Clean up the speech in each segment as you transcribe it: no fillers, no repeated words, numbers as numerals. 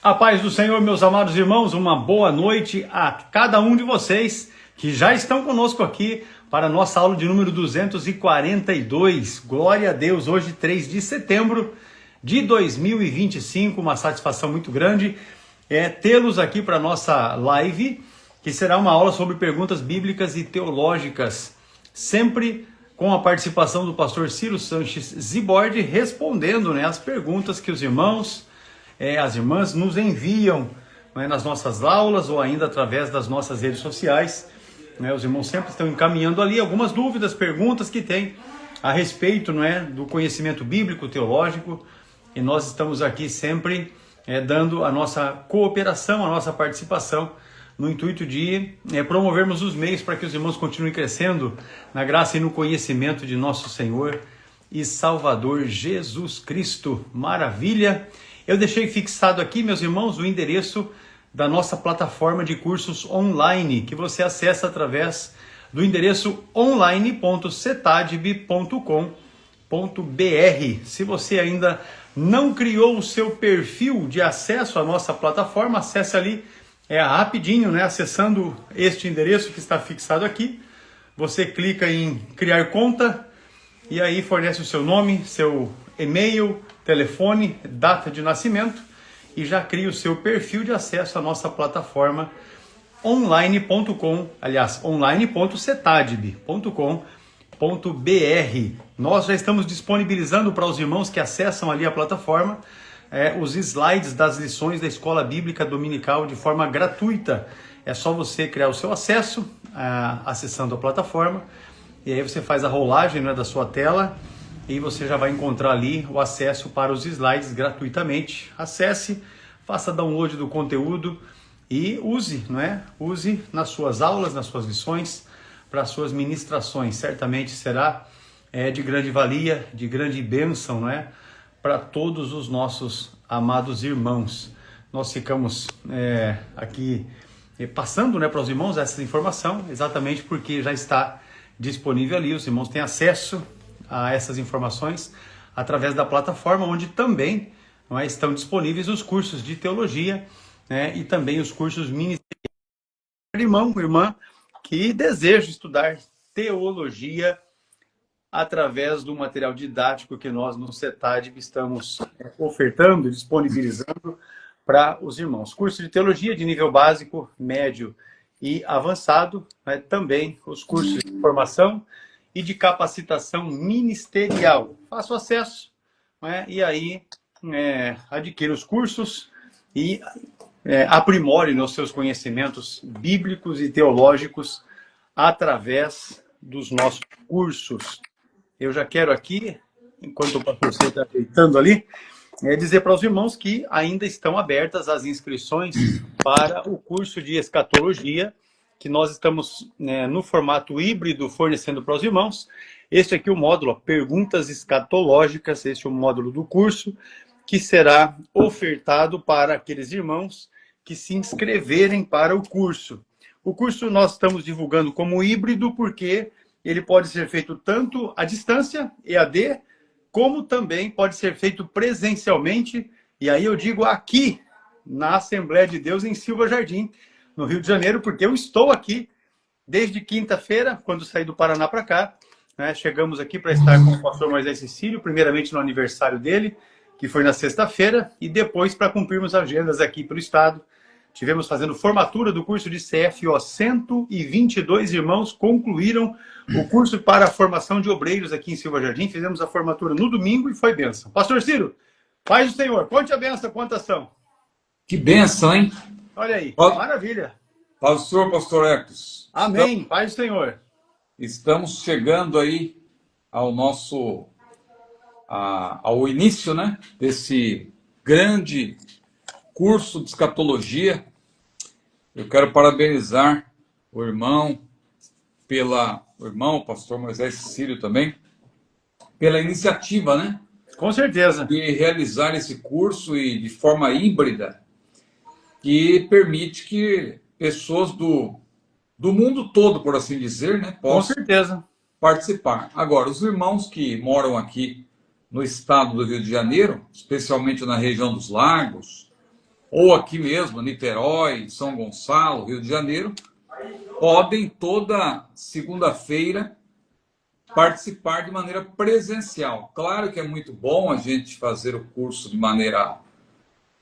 A paz do Senhor, meus amados irmãos, uma boa noite a cada um de vocês que já estão conosco aqui para a nossa aula de número 242. Glória a Deus, hoje 3 de setembro de 2025, uma satisfação muito grande tê-los aqui para a nossa live, que será uma aula sobre perguntas bíblicas e teológicas, sempre com a participação do pastor Ciro Sanches Zibordi, respondendo as perguntas que os irmãos as irmãs nos enviam nas nossas aulas ou ainda através das nossas redes sociais. Os irmãos sempre estão encaminhando ali algumas dúvidas, perguntas que têm a respeito do conhecimento bíblico, teológico, e nós estamos aqui sempre dando a nossa cooperação, a nossa participação, no intuito de promovermos os meios para que os irmãos continuem crescendo na graça e no conhecimento de nosso Senhor e Salvador Jesus Cristo. Maravilha! Eu deixei fixado aqui, meus irmãos, o endereço da nossa plataforma de cursos online, que você acessa através do endereço online.cetadb.com.br. Se você ainda não criou o seu perfil de acesso à nossa plataforma, acesse ali rapidinho, acessando este endereço que está fixado aqui. Você clica em criar conta e aí fornece o seu nome, seu e-mail, telefone, data de nascimento e já cria o seu perfil de acesso à nossa plataforma online.cetadb.com.br. Nós já estamos disponibilizando para os irmãos que acessam ali a plataforma os slides das lições da Escola Bíblica Dominical de forma gratuita. É só você criar o seu acesso acessando a plataforma e aí você faz a rolagem da sua tela e você já vai encontrar ali o acesso para os slides gratuitamente. Acesse, faça download do conteúdo e use, use nas suas aulas, nas suas lições, para as suas ministrações. Certamente será de grande valia, de grande bênção, para todos os nossos amados irmãos. Nós ficamos aqui passando para os irmãos essa informação, exatamente porque já está disponível ali, os irmãos têm acesso a essas informações através da plataforma, onde também estão disponíveis os cursos de teologia e também os cursos ministeriais. Irmão, irmã, que deseja estudar teologia através do material didático que nós no CETADB estamos ofertando, disponibilizando para os irmãos. Curso de teologia de nível básico, médio e avançado, também os cursos de formação e de capacitação ministerial. Faça o acesso e aí adquira os cursos e aprimore os seus conhecimentos bíblicos e teológicos através dos nossos cursos. Eu já quero aqui, enquanto o pastor está ajeitando ali, dizer para os irmãos que ainda estão abertas as inscrições para o curso de escatologia, que nós estamos no formato híbrido fornecendo para os irmãos. Este aqui é o módulo, Perguntas Escatológicas, este é o módulo do curso, que será ofertado para aqueles irmãos que se inscreverem para o curso. O curso nós estamos divulgando como híbrido porque ele pode ser feito tanto à distância, EAD, como também pode ser feito presencialmente, e aí eu digo aqui, na Assembleia de Deus em Silva Jardim, no Rio de Janeiro, porque eu estou aqui desde quinta-feira, quando saí do Paraná para cá. Chegamos aqui para estar com o pastor Moisés Cecílio, primeiramente no aniversário dele, que foi na sexta-feira, e depois para cumprirmos agendas aqui pelo estado. Tivemos fazendo formatura do curso de CFO, 122 irmãos concluíram o curso para a formação de obreiros aqui em Silva Jardim. Fizemos a formatura no domingo e foi bênção. Pastor Ciro, paz do Senhor, conte a bênção, quantas são? Que bênção, hein? Olha aí, maravilha. Pastor Ecos. Amém, paz do Senhor. Estamos chegando aí ao ao início, desse grande curso de escatologia. Eu quero parabenizar o irmão, o pastor Moisés Cecílio também, pela iniciativa, Com certeza. de realizar esse curso e de forma híbrida, que permite que pessoas do mundo todo, por assim dizer, possam Com certeza. participar. Agora, os irmãos que moram aqui no estado do Rio de Janeiro, especialmente na região dos Lagos, ou aqui mesmo, Niterói, São Gonçalo, Rio de Janeiro, podem toda segunda-feira participar de maneira presencial. Claro que é muito bom a gente fazer o curso de maneira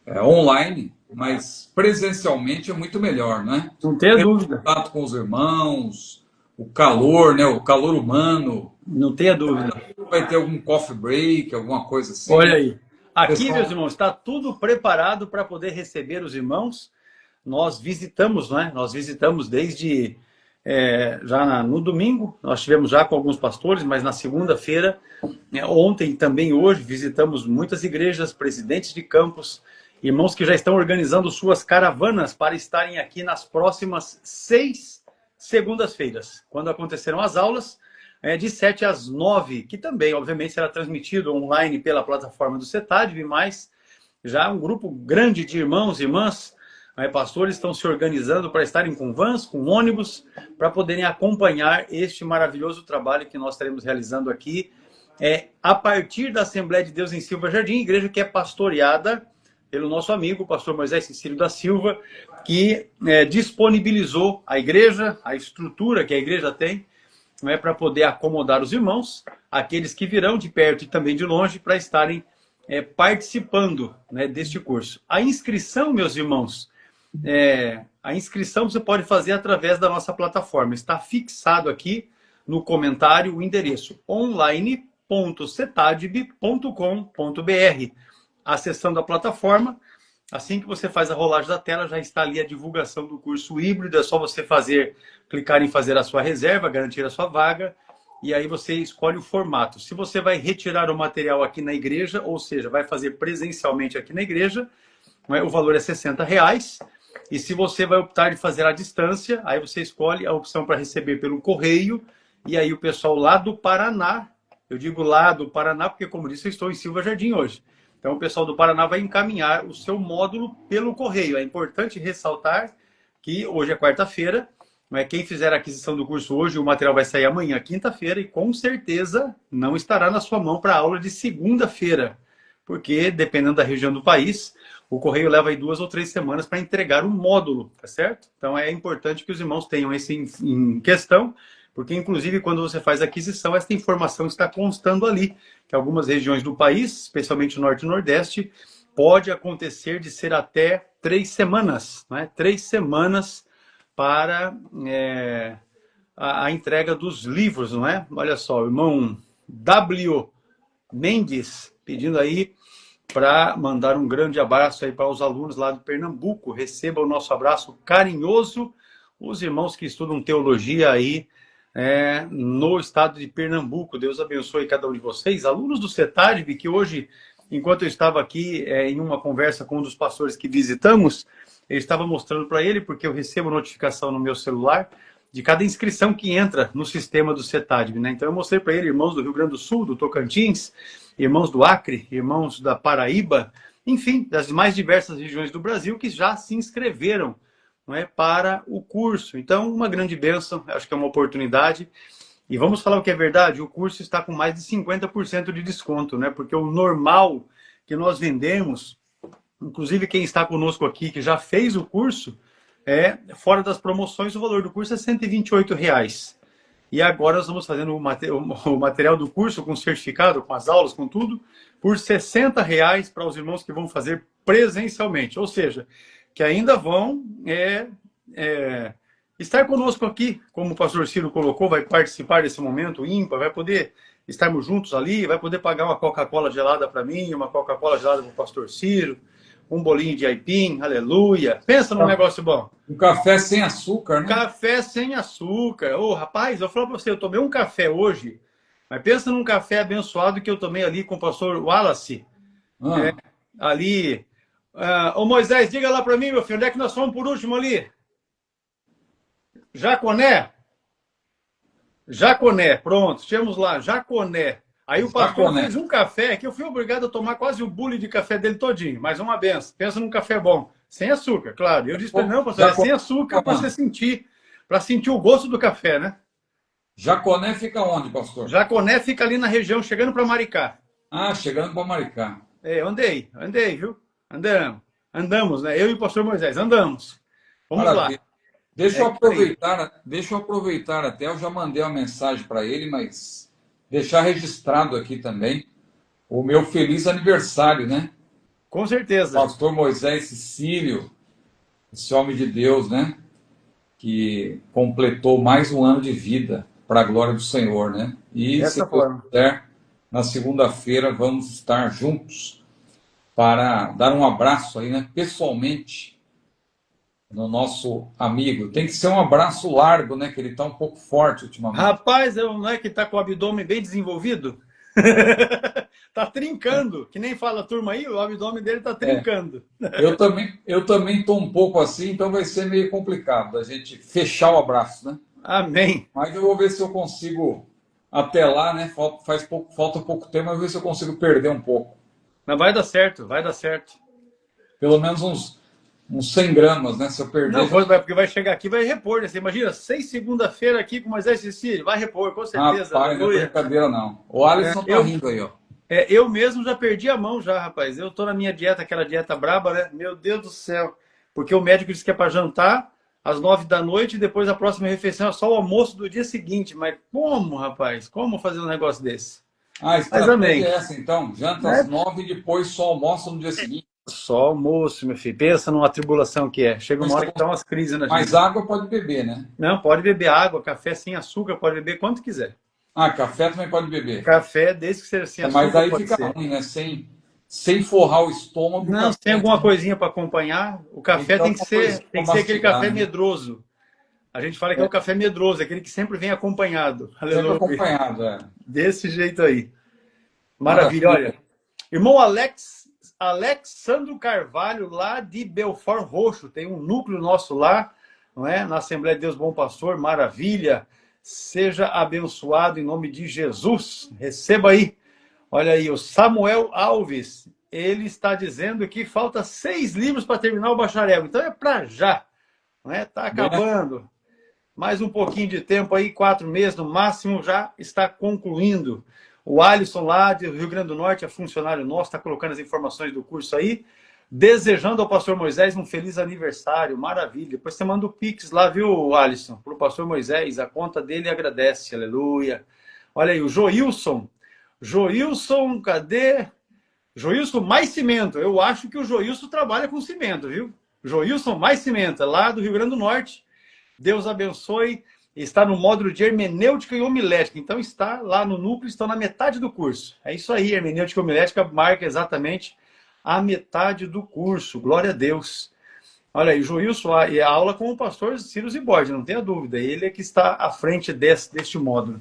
online, mas presencialmente é muito melhor, né? Não tenha Ter dúvida. contato com os irmãos, o calor, né? O calor humano. Não tenha dúvida. Vai ter algum coffee break, alguma coisa assim. Olha aí. Aqui, Pessoal, meus irmãos, está tudo preparado para poder receber os irmãos. Nós visitamos, né? Nós visitamos desde no domingo, nós tivemos já com alguns pastores, mas na segunda-feira, ontem e também hoje, visitamos muitas igrejas, presidentes de campos, irmãos que já estão organizando suas caravanas para estarem aqui nas próximas 6 segundas-feiras, quando acontecerão as aulas, de 7 às 9, que também, obviamente, será transmitido online pela plataforma do CETADV, mas já um grupo grande de irmãos e irmãs, pastores, estão se organizando para estarem com vans, com ônibus, para poderem acompanhar este maravilhoso trabalho que nós estaremos realizando aqui, a partir da Assembleia de Deus em Silva Jardim, igreja que é pastoreada pelo nosso amigo, o pastor Moisés Cecílio da Silva, que disponibilizou a igreja, a estrutura que a igreja tem, para poder acomodar os irmãos, aqueles que virão de perto e também de longe, para estarem participando, deste curso. A inscrição, meus irmãos, a inscrição você pode fazer através da nossa plataforma. Está fixado aqui no comentário o endereço online.cetadb.com.br. Acessando a plataforma, assim que você faz a rolagem da tela, já está ali a divulgação do curso híbrido. É só você clicar em fazer a sua reserva, garantir a sua vaga, e aí você escolhe o formato. Se você vai retirar o material aqui na igreja, ou seja, vai fazer presencialmente aqui na igreja, o valor é R$60. E se você vai optar de fazer à distância, aí você escolhe a opção para receber pelo correio, e aí o pessoal lá do Paraná, eu digo lá do Paraná, porque como disse, eu estou em Silva Jardim hoje. Então o pessoal do Paraná vai encaminhar o seu módulo pelo correio. É importante ressaltar que hoje é quarta-feira, quem fizer a aquisição do curso hoje, o material vai sair amanhã, quinta-feira, e com certeza não estará na sua mão para a aula de segunda-feira, porque dependendo da região do país, o correio leva aí 2 ou 3 semanas para entregar o módulo, tá certo? Então é importante que os irmãos tenham isso em questão, porque inclusive quando você faz a aquisição, essa informação está constando ali, que algumas regiões do país, especialmente o Norte e Nordeste, pode acontecer de ser até 3 semanas, 3 semanas para a entrega dos livros, não é? Olha só, o irmão W. Mendes pedindo aí para mandar um grande abraço aí para os alunos lá de Pernambuco. Receba o nosso abraço carinhoso, os irmãos que estudam teologia aí no estado de Pernambuco. Deus abençoe cada um de vocês. Alunos do CETADV, que hoje, enquanto eu estava aqui em uma conversa com um dos pastores que visitamos, eu estava mostrando para ele, porque eu recebo notificação no meu celular de cada inscrição que entra no sistema do CETADV, Então eu mostrei para ele irmãos do Rio Grande do Sul, do Tocantins, irmãos do Acre, irmãos da Paraíba, enfim, das mais diversas regiões do Brasil que já se inscreveram para o curso. Então, uma grande bênção, acho que é uma oportunidade. E vamos falar o que é verdade, o curso está com mais de 50% de desconto, porque o normal que nós vendemos, inclusive quem está conosco aqui, que já fez o curso, fora das promoções, o valor do curso é R$128. E agora nós estamos fazendo o material do curso com certificado, com as aulas, com tudo, por R$60 para os irmãos que vão fazer presencialmente. Ou seja, que ainda vão estar conosco aqui, como o pastor Ciro colocou, vai participar desse momento ímpar, vai poder estarmos juntos ali, vai poder pagar uma Coca-Cola gelada para mim, uma Coca-Cola gelada para o pastor Ciro, um bolinho de aipim, aleluia. Pensa num negócio bom. Um café sem açúcar, né? Café sem açúcar. Ô, rapaz, eu falo para você, eu tomei um café hoje, mas pensa num café abençoado que eu tomei ali com o pastor Wallace. Ali. Ô Moisés, diga lá para mim, meu filho, onde é que nós fomos por último ali? Jaconé? Jaconé, pronto, temos lá, Jaconé. Aí o pastor fez um café que eu fui obrigado a tomar quase o bule de café dele todinho, mas uma benção. Pensa num café bom, sem açúcar, claro. Eu disse para ele, não, pastor, é sem açúcar para você sentir, para sentir o gosto do café, né? Jaconé fica onde, pastor? Jaconé fica ali na região, chegando para Maricá. Ah, chegando para Maricá. Andei, viu? Andamos. Andamos, né? Eu e o pastor Moisés, andamos. Vamos Maravilha. lá. Deixa eu aproveitar até, eu já mandei uma mensagem para ele, mas deixar registrado aqui também o meu feliz aniversário, né? Com certeza. Pastor Moisés Cecílio, esse homem de Deus, né? Que completou mais um ano de vida para a glória do Senhor, né? E se Dessa Deus forma. quiser, na segunda-feira vamos estar juntos para dar um abraço aí, né? Pessoalmente, no nosso amigo. Tem que ser um abraço largo, né? Que ele está um pouco forte ultimamente. Rapaz, não é que tá com o abdômen bem desenvolvido? Tá trincando, que nem fala a turma aí, o abdômen dele tá É, trincando. eu também estou um pouco assim, então vai ser meio complicado a gente fechar o abraço, né? Amém. Mas eu vou ver se eu consigo até lá, né? Falta pouco tempo, mas vou ver se eu consigo perder um pouco. Mas vai dar certo, vai dar certo. Pelo menos uns 100 gramas, né? Se eu perder, Não, já... porque vai chegar aqui, vai repor, né? Você imagina, 6 segunda-feira aqui com Moisés Cecílio, vai repor, com certeza. Rapaz, não é Aleluia. brincadeira, não. O Alisson tá Eu, rindo aí, ó. eu mesmo já perdi a mão já, rapaz. Eu tô na minha dieta, aquela dieta braba, né? Meu Deus do céu. Porque o médico disse que é para jantar às 9 da noite e depois a próxima refeição é só o almoço do dia seguinte. Mas como, rapaz? Como fazer um negócio desse? A Mas amém. estratégia é essa, então. Janta às 9 e depois só almoça no dia seguinte. Só almoço, meu filho. Pensa numa tribulação que é. Chega uma Mas, hora que dá umas crises na mas gente. água pode beber, né? Não, pode beber água, café sem açúcar, pode beber quanto quiser. Ah, café também pode beber. Café, desde que seja sem Mas açúcar, aí pode fica ser. ruim, né? Sem forrar o estômago, o Não, se tem café. alguma coisinha para acompanhar, o café Então, tem que ser aquele mastigar, café né? medroso. A gente fala que é o café medroso, aquele que sempre vem acompanhado. Sempre Aleluia. acompanhado, é. Desse jeito aí. Maravilha, Maravilha. olha. Irmão Alexandro Carvalho, lá de Belfort Roxo, tem um núcleo nosso lá, não é? Na Assembleia de Deus Bom Pastor, maravilha. Seja abençoado em nome de Jesus. Receba aí. Olha aí, o Samuel Alves, ele está dizendo que falta 6 livros para terminar o bacharel. Então é para já, não é? Está acabando. Mais um pouquinho de tempo aí, 4 meses no máximo, já está concluindo. O Alisson lá do Rio Grande do Norte é funcionário nosso, está colocando as informações do curso aí, desejando ao pastor Moisés um feliz aniversário, maravilha. Depois você manda o Pix lá, viu, Alisson, para o pastor Moisés, a conta dele agradece, aleluia. Olha aí, o Joilson, cadê? Joilson mais cimento, eu acho que o Joilson trabalha com cimento, viu? Joilson mais cimento, lá do Rio Grande do Norte, Deus abençoe. Está no módulo de hermenêutica e homilética. Então está lá no núcleo, estão na metade do curso. É isso aí, hermenêutica e homilética marca exatamente a metade do curso. Glória a Deus. Olha aí, o Joilson, a aula com o pastor Ciro Zibordi, não tenha dúvida. Ele é que está à frente deste módulo.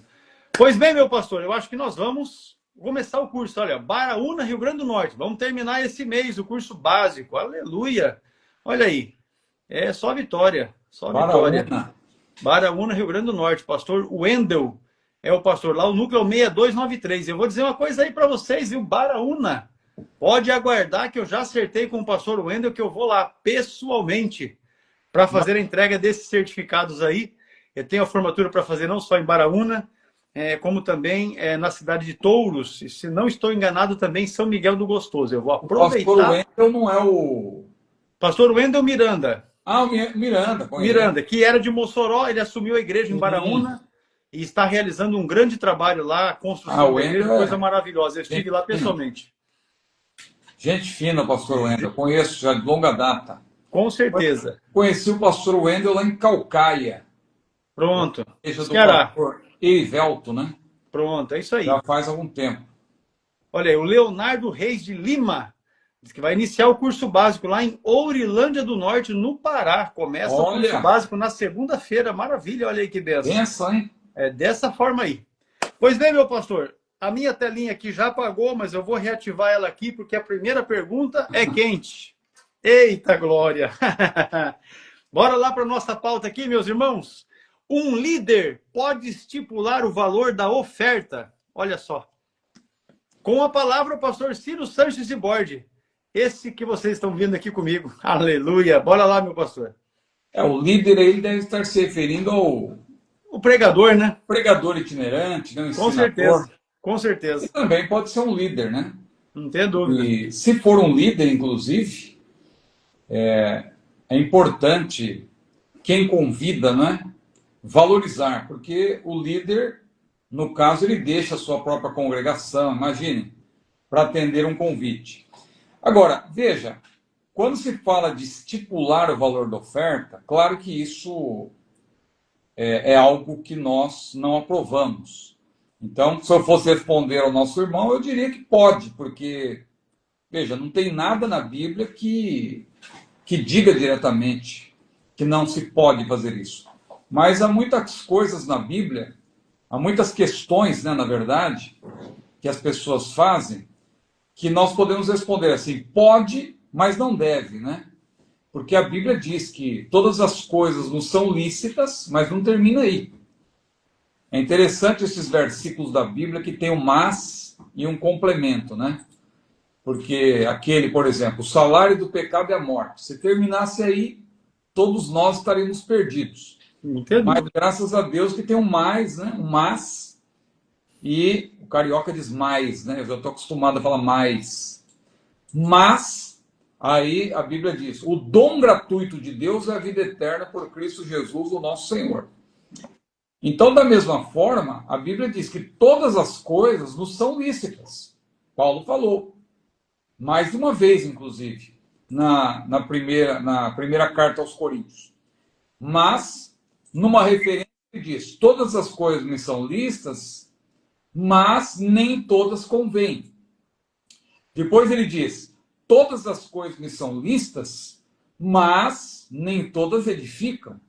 Pois bem, meu pastor, eu acho que nós vamos começar o curso. Olha, Baraúna, Rio Grande do Norte. Vamos terminar esse mês o curso básico. Aleluia. Olha aí, é só vitória. Só vitória. Baraúna, Rio Grande do Norte. Pastor Wendel é o pastor lá. O núcleo é o 6293. Eu vou dizer uma coisa aí para vocês, viu? Baraúna, pode aguardar que eu já acertei com o pastor Wendel que eu vou lá pessoalmente para fazer a entrega desses certificados aí. Eu tenho a formatura para fazer não só em Baraúna, como também na cidade de Touros. E, se não estou enganado, também em São Miguel do Gostoso. Eu vou aproveitar. O pastor Wendel não é o... Pastor Wendel Miranda. Ah, o Miranda. Miranda, que era de Mossoró, ele assumiu a igreja em Baraúna e está realizando um grande trabalho lá, a construção da igreja, coisa maravilhosa. Eu estive lá pessoalmente. Gente fina, pastor Wendel. Conheço já de longa data. Com certeza. Conheci o pastor Wendel lá em Calcaia. Pronto. Ceará. Erivelto, né? Pronto, é isso aí. Já faz algum tempo. Olha aí, o Leonardo Reis de Lima diz que vai iniciar o curso básico lá em Ourilândia do Norte, no Pará. Começa o curso básico na segunda-feira. Maravilha, olha aí que benção. Pensa, hein? É dessa forma aí. Pois bem, meu pastor, a minha telinha aqui já apagou, mas eu vou reativar ela aqui, porque a primeira pergunta é quente. Eita glória! Bora lá para a nossa pauta aqui, meus irmãos. Um líder pode estipular o valor da oferta. Olha só. Com a palavra, o pastor Ciro Sanches de Borde. Esse que vocês estão vendo aqui comigo. Aleluia. Bora lá, meu pastor. O líder aí deve estar se referindo ao... O pregador, né? Pregador itinerante, né? Com certeza. Com certeza. E também pode ser um líder, né? Não tem dúvida. E se for um líder, inclusive, É importante quem convida, né, valorizar, porque o líder, no caso, ele deixa a sua própria congregação, imagine, para atender um convite. Agora, veja, quando se fala de estipular o valor da oferta, claro que isso é algo que nós não aprovamos. Então, se eu fosse responder ao nosso irmão, eu diria que pode, porque, veja, não tem nada na Bíblia que diga diretamente que não se pode fazer isso. Mas há muitas coisas na Bíblia, há muitas questões, né, na verdade, que as pessoas fazem, que nós podemos responder assim, pode, mas não deve, né? Porque a Bíblia diz que todas as coisas não são lícitas, mas não termina aí. É interessante esses versículos da Bíblia que tem um mas e um complemento, né? Porque aquele, por exemplo, o salário do pecado é a morte. Se terminasse aí, todos nós estaríamos perdidos. Mas graças a Deus que tem um mais, né? Um mas, e o carioca diz mais, né? Eu já estou acostumado a falar mais. Mas, aí a Bíblia diz, o dom gratuito de Deus é a vida eterna por Cristo Jesus, o nosso Senhor. Então, da mesma forma, a Bíblia diz que todas as coisas nos são lícitas. Paulo falou. Mais de uma vez, inclusive, na primeira carta aos Coríntios. Mas, numa referência, ele diz, todas as coisas me são lícitas, mas nem todas convêm. Depois ele diz, todas as coisas me são lícitas, mas nem todas edificam.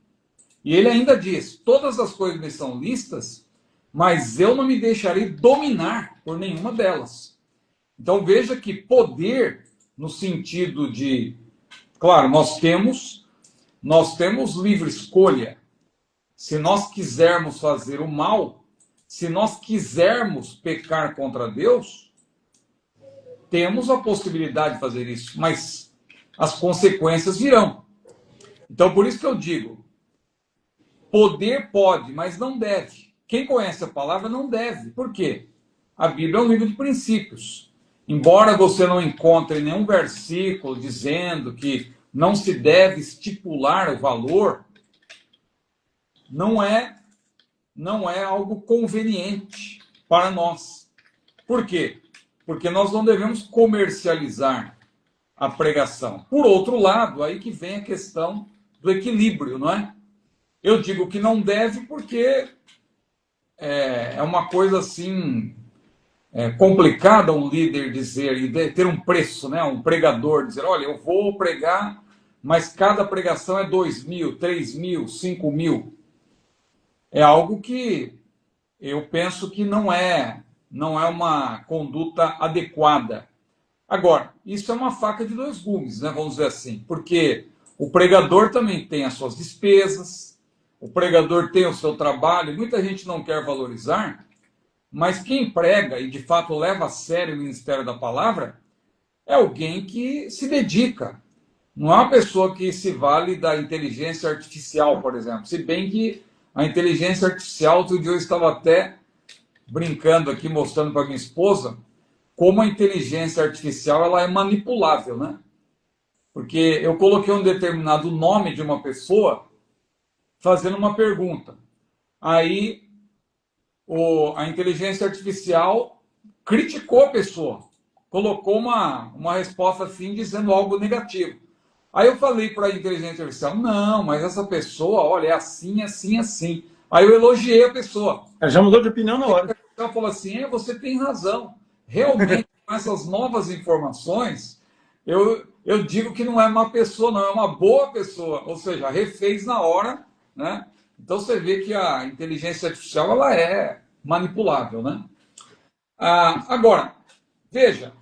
E ele ainda diz, todas as coisas me são lícitas, mas eu não me deixarei dominar por nenhuma delas. Então veja que poder, no sentido de, claro, nós temos livre escolha. Se nós quisermos fazer o mal, se nós quisermos pecar contra Deus, temos a possibilidade de fazer isso, mas as consequências virão. Então por isso que eu digo, poder pode, mas não deve. Quem conhece a palavra não deve. Por quê? A Bíblia é um livro de princípios. Embora você não encontre nenhum versículo dizendo que não se deve estipular o valor, não é algo conveniente para nós. Por quê? Porque nós não devemos comercializar a pregação. Por outro lado, aí que vem a questão do equilíbrio, não é? Eu digo que não deve porque é uma coisa assim complicada um líder dizer e ter um preço, né? Um pregador dizer, olha, eu vou pregar, mas cada pregação é 2.000, 3.000, 5.000. É algo que eu penso que não é uma conduta adequada. Agora, isso é uma faca de dois gumes, né? Vamos dizer assim, porque o pregador também tem as suas despesas, o pregador tem o seu trabalho, muita gente não quer valorizar, mas quem prega e de fato leva a sério o ministério da palavra é alguém que se dedica. Não é uma pessoa que se vale da inteligência artificial, por exemplo. Se bem que a inteligência artificial, outro dia eu estava até brincando aqui, mostrando para minha esposa, como a inteligência artificial ela é manipulável, né? Porque eu coloquei um determinado nome de uma pessoa fazendo uma pergunta. Aí a inteligência artificial criticou a pessoa, colocou uma resposta assim, dizendo algo negativo. Aí eu falei para a inteligência artificial, não, mas essa pessoa, olha, é assim, assim, assim. Aí eu elogiei a pessoa. Ela já mudou de opinião na hora. Ela falou assim, você tem razão. Realmente, com essas novas informações, eu digo que não é uma pessoa, não, é uma boa pessoa. Ou seja, refez na hora, né? Então você vê que a inteligência artificial ela é manipulável, né? Agora, veja,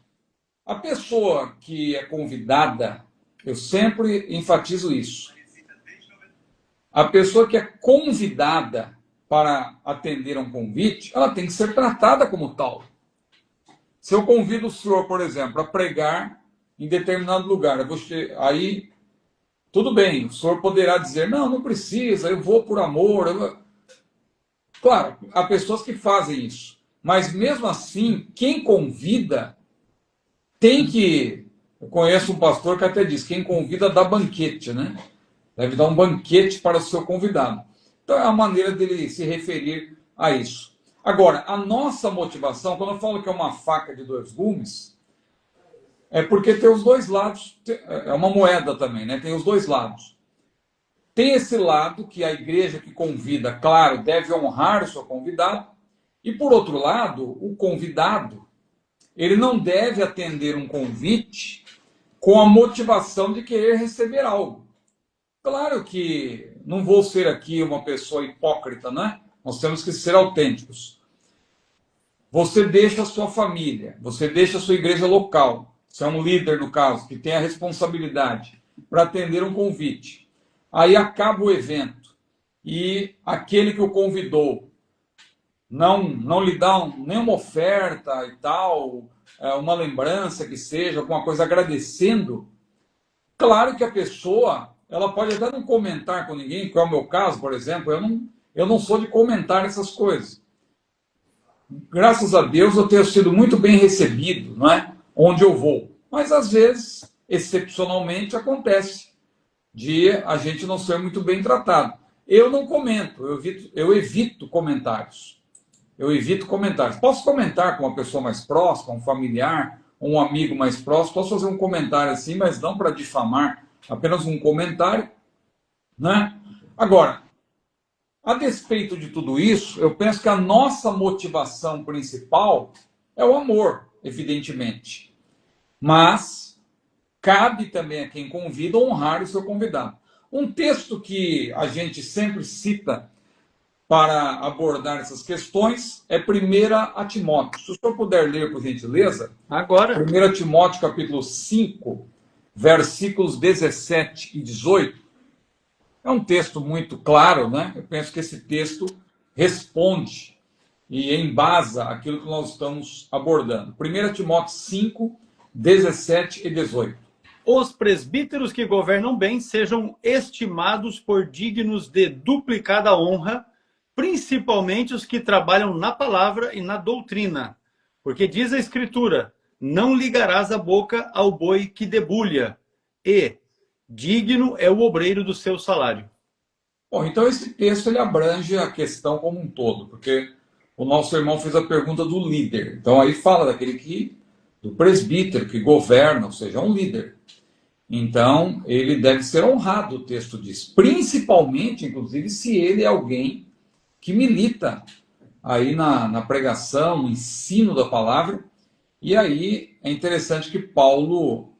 a pessoa que é convidada, eu sempre enfatizo isso. A pessoa que é convidada para atender a um convite, ela tem que ser tratada como tal. Se eu convido o senhor, por exemplo, a pregar em determinado lugar, aí tudo bem, o senhor poderá dizer, não precisa, eu vou por amor. Claro, há pessoas que fazem isso. Mas mesmo assim, quem convida tem que Eu conheço um pastor que até diz, quem convida dá banquete, né? Deve dar um banquete para o seu convidado. Então é a maneira dele se referir a isso. Agora, a nossa motivação, quando eu falo que é uma faca de dois gumes, é porque tem os dois lados, é uma moeda também, né? Tem os dois lados. Tem esse lado que a igreja que convida, claro, deve honrar o seu convidado, e por outro lado, o convidado, ele não deve atender um convite com a motivação de querer receber algo. Claro que não vou ser aqui uma pessoa hipócrita, né? Nós temos que ser autênticos. Você deixa a sua família, você deixa a sua igreja local, você é um líder, no caso, que tem a responsabilidade para atender um convite. Aí acaba o evento e aquele que o convidou não lhe dá nenhuma oferta e tal, uma lembrança que seja, alguma coisa agradecendo. Claro que a pessoa, ela pode até não comentar com ninguém, que é o meu caso, por exemplo, eu não sou de comentar essas coisas. Graças a Deus eu tenho sido muito bem recebido, não é? Onde eu vou. Mas às vezes, excepcionalmente, acontece de a gente não ser muito bem tratado. Eu não comento, eu evito comentários. Eu evito comentários. Posso comentar com uma pessoa mais próxima, um familiar, um amigo mais próximo, posso fazer um comentário assim, mas não para difamar, apenas um comentário, né? Agora, a despeito de tudo isso, eu penso que a nossa motivação principal é o amor, evidentemente. Mas cabe também a quem convida honrar o seu convidado. Um texto que a gente sempre cita para abordar essas questões é 1 Timóteo. Se o senhor puder ler, por gentileza. Agora. 1 Timóteo, capítulo 5, versículos 17 e 18. É um texto muito claro, né? Eu penso que esse texto responde e embasa aquilo que nós estamos abordando. 1 Timóteo 5, 17 e 18. Os presbíteros que governam bem sejam estimados por dignos de duplicada honra, principalmente os que trabalham na palavra e na doutrina. Porque diz a Escritura, não ligarás a boca ao boi que debulha, e digno é o obreiro do seu salário. Bom, então esse texto ele abrange a questão como um todo, porque o nosso irmão fez a pergunta do líder. Então aí fala do presbítero que governa, ou seja, um líder. Então ele deve ser honrado, o texto diz, principalmente, inclusive, se ele é alguém que milita aí na pregação, no ensino da palavra. E aí é interessante que Paulo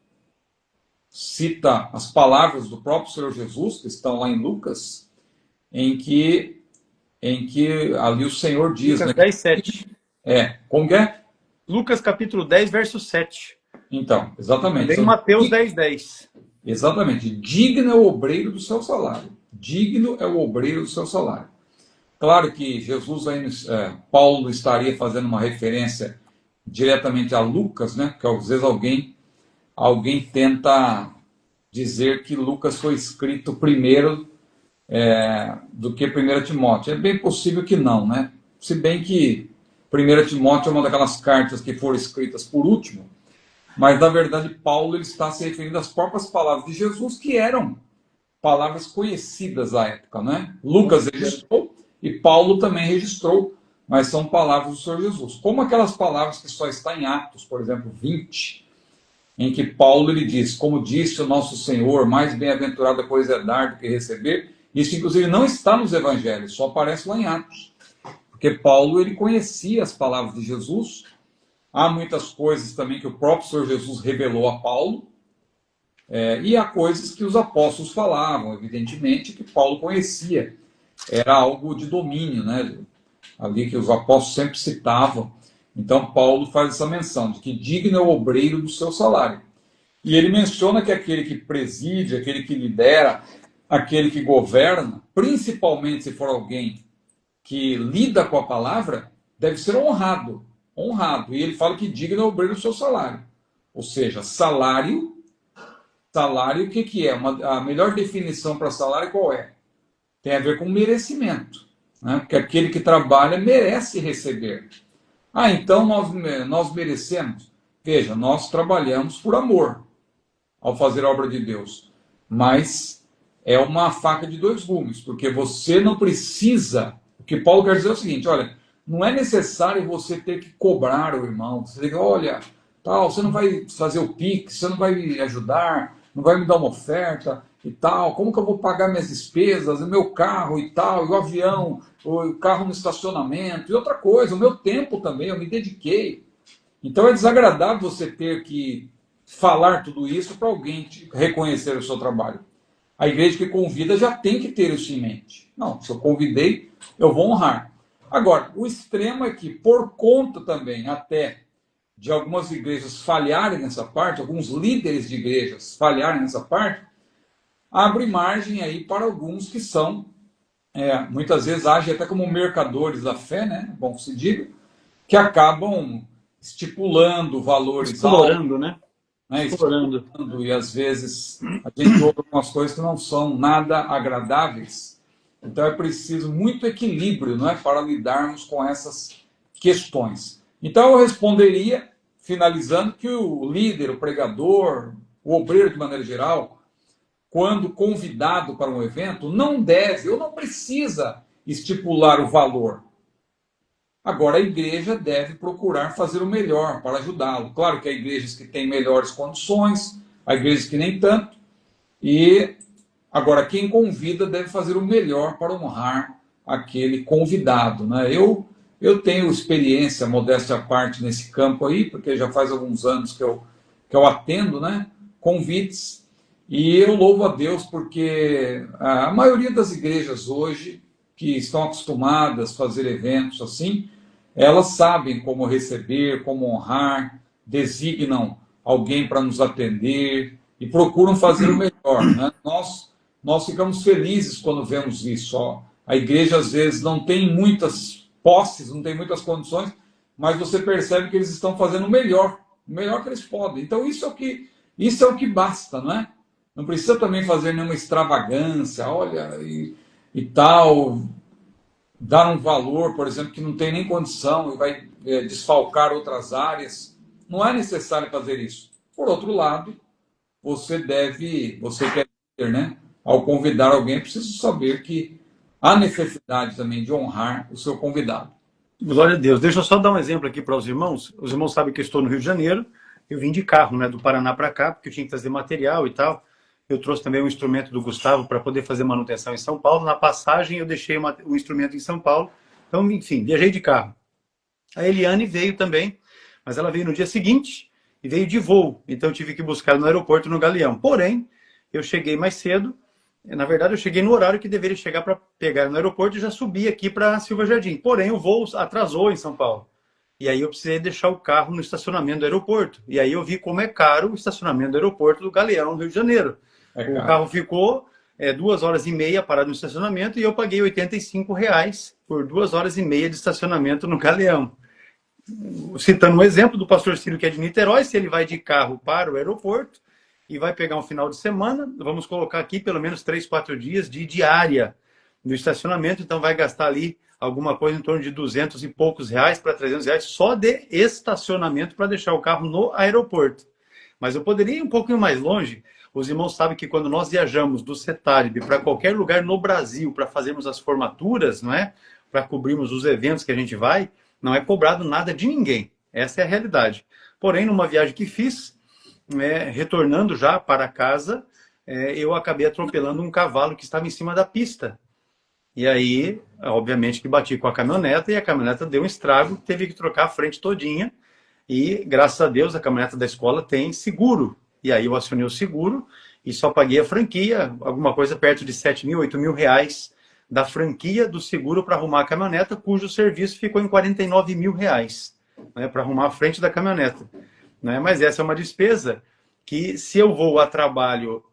cita as palavras do próprio Senhor Jesus, que estão lá em Lucas, em que ali o Senhor diz... Lucas 10, 7. Como que é? Lucas capítulo 10, verso 7. Então, exatamente. Também Mateus 10, 10. Exatamente. Digno é o obreiro do seu salário. Digno é o obreiro do seu salário. Claro que Jesus, Paulo estaria fazendo uma referência diretamente a Lucas, né? Porque às vezes alguém tenta dizer que Lucas foi escrito primeiro do que 1 Timóteo. É bem possível que não, né? Se bem que 1 Timóteo é uma daquelas cartas que foram escritas por último, mas na verdade Paulo ele está se referindo às próprias palavras de Jesus, que eram palavras conhecidas à época, né? Lucas registrou e Paulo também registrou, mas são palavras do Senhor Jesus. Como aquelas palavras que só está em Atos, por exemplo, 20, em que Paulo ele diz, como disse o nosso Senhor, mais bem-aventurado depois é dar do que receber. Isso, inclusive, não está nos evangelhos, só aparece lá em Atos. Porque Paulo ele conhecia as palavras de Jesus. Há muitas coisas também que o próprio Senhor Jesus revelou a Paulo. E há coisas que os apóstolos falavam, evidentemente, que Paulo conhecia. Era algo de domínio, né? Ali que os apóstolos sempre citavam. Então, Paulo faz essa menção de que digno é o obreiro do seu salário. E ele menciona que aquele que preside, aquele que lidera, aquele que governa, principalmente se for alguém que lida com a palavra, deve ser honrado. Honrado. E ele fala que digno é o obreiro do seu salário. Ou seja, salário, o que é? A melhor definição para salário qual é? Tem a ver com merecimento. Né? Porque aquele que trabalha merece receber. Então nós merecemos. Veja, nós trabalhamos por amor. ao fazer a obra de Deus. Mas é uma faca de dois gumes, porque você não precisa. O que Paulo quer dizer é o seguinte: olha, não é necessário você ter que cobrar o irmão. Você tem que, olha, tal, você não vai fazer o Pix, você não vai me ajudar, não vai me dar uma oferta e tal. Como que eu vou pagar minhas despesas, o meu carro e tal, e o avião, o carro no estacionamento, e outra coisa, o meu tempo também, eu me dediquei. Então é desagradável você ter que falar tudo isso para alguém reconhecer o seu trabalho. A igreja que convida já tem que ter isso em mente. Não, se eu convidei, eu vou honrar. Agora, o extremo é que, por conta também até de algumas igrejas falharem nessa parte, alguns líderes de igrejas falharem nessa parte, abre margem aí para alguns que são, muitas vezes agem até como mercadores da fé, né? Bom que se diga, que acabam estipulando valores Explorando, né? explorando, e às vezes a gente ouve algumas coisas que não são nada agradáveis. Então é preciso muito equilíbrio, não é, para lidarmos com essas questões. Então eu responderia, finalizando, que o líder, o pregador, o obreiro de maneira geral, quando convidado para um evento, não deve ou não precisa estipular o valor. Agora, a igreja deve procurar fazer o melhor para ajudá-lo. Claro que há igrejas que têm melhores condições, há igrejas que nem tanto. E agora, quem convida deve fazer o melhor para honrar aquele convidado, né? Eu tenho experiência, modéstia à parte, nesse campo aí, porque já faz alguns anos que eu atendo, né, convites. E eu louvo a Deus porque a maioria das igrejas hoje, que estão acostumadas a fazer eventos assim, elas sabem como receber, como honrar, designam alguém para nos atender e procuram fazer o melhor, né? Nós ficamos felizes quando vemos isso. Ó. A igreja, às vezes, não tem muitas posses, não tem muitas condições, mas você percebe que eles estão fazendo o melhor que eles podem. Então, isso é o que basta, não é? Não precisa também fazer nenhuma extravagância, olha, e tal, dar um valor, por exemplo, que não tem nem condição e vai desfalcar outras áreas. Não é necessário fazer isso. Por outro lado, você quer ter, né? Ao convidar alguém, precisa saber que há necessidade também de honrar o seu convidado. Glória a Deus. Deixa eu só dar um exemplo aqui para os irmãos. Os irmãos sabem que eu estou no Rio de Janeiro. Eu vim de carro, né, do Paraná para cá, porque eu tinha que trazer material e tal. Eu trouxe também um instrumento do Gustavo para poder fazer manutenção em São Paulo. Na passagem, eu deixei o instrumento em São Paulo. Então, enfim, viajei de carro. A Eliane veio também, mas ela veio no dia seguinte e veio de voo. Então, eu tive que buscar no aeroporto, no Galeão. Porém, eu cheguei mais cedo. Na verdade, eu cheguei no horário que deveria chegar para pegar no aeroporto e já subi aqui para Silva Jardim. Porém, o voo atrasou em São Paulo. E aí eu precisei deixar o carro no estacionamento do aeroporto. E aí eu vi como é caro o estacionamento do aeroporto do Galeão, no Rio de Janeiro. O carro ficou 2h30 parado no estacionamento e eu paguei R$ 85 por 2h30 de estacionamento no Galeão. Citando um exemplo do pastor Ciro, que é de Niterói, se ele vai de carro para o aeroporto e vai pegar um final de semana, vamos colocar aqui pelo menos 3, 4 dias de diária no estacionamento, então vai gastar ali alguma coisa em torno de 200 e poucos reais para R$ 300 só de estacionamento para deixar o carro no aeroporto. Mas eu poderia ir um pouquinho mais longe. Os irmãos sabem que quando nós viajamos do CETARIB para qualquer lugar no Brasil para fazermos as formaturas, não é? Para cobrirmos os eventos que a gente vai, não é cobrado nada de ninguém. Essa é a realidade. Porém, numa viagem que fiz, retornando já para casa, eu acabei atropelando um cavalo que estava em cima da pista. E aí, obviamente que bati com a caminhoneta e a caminhoneta deu um estrago, teve que trocar a frente todinha. E, graças a Deus, a caminhoneta da escola tem seguro. E aí eu acionei o seguro e só paguei a franquia, alguma coisa perto de R$ 7.000, R$ 8.000 da franquia do seguro para arrumar a caminhoneta, cujo serviço ficou em R$ 49.000, né, para arrumar a frente da caminhoneta. Né? Mas essa é uma despesa que, se eu vou a trabalho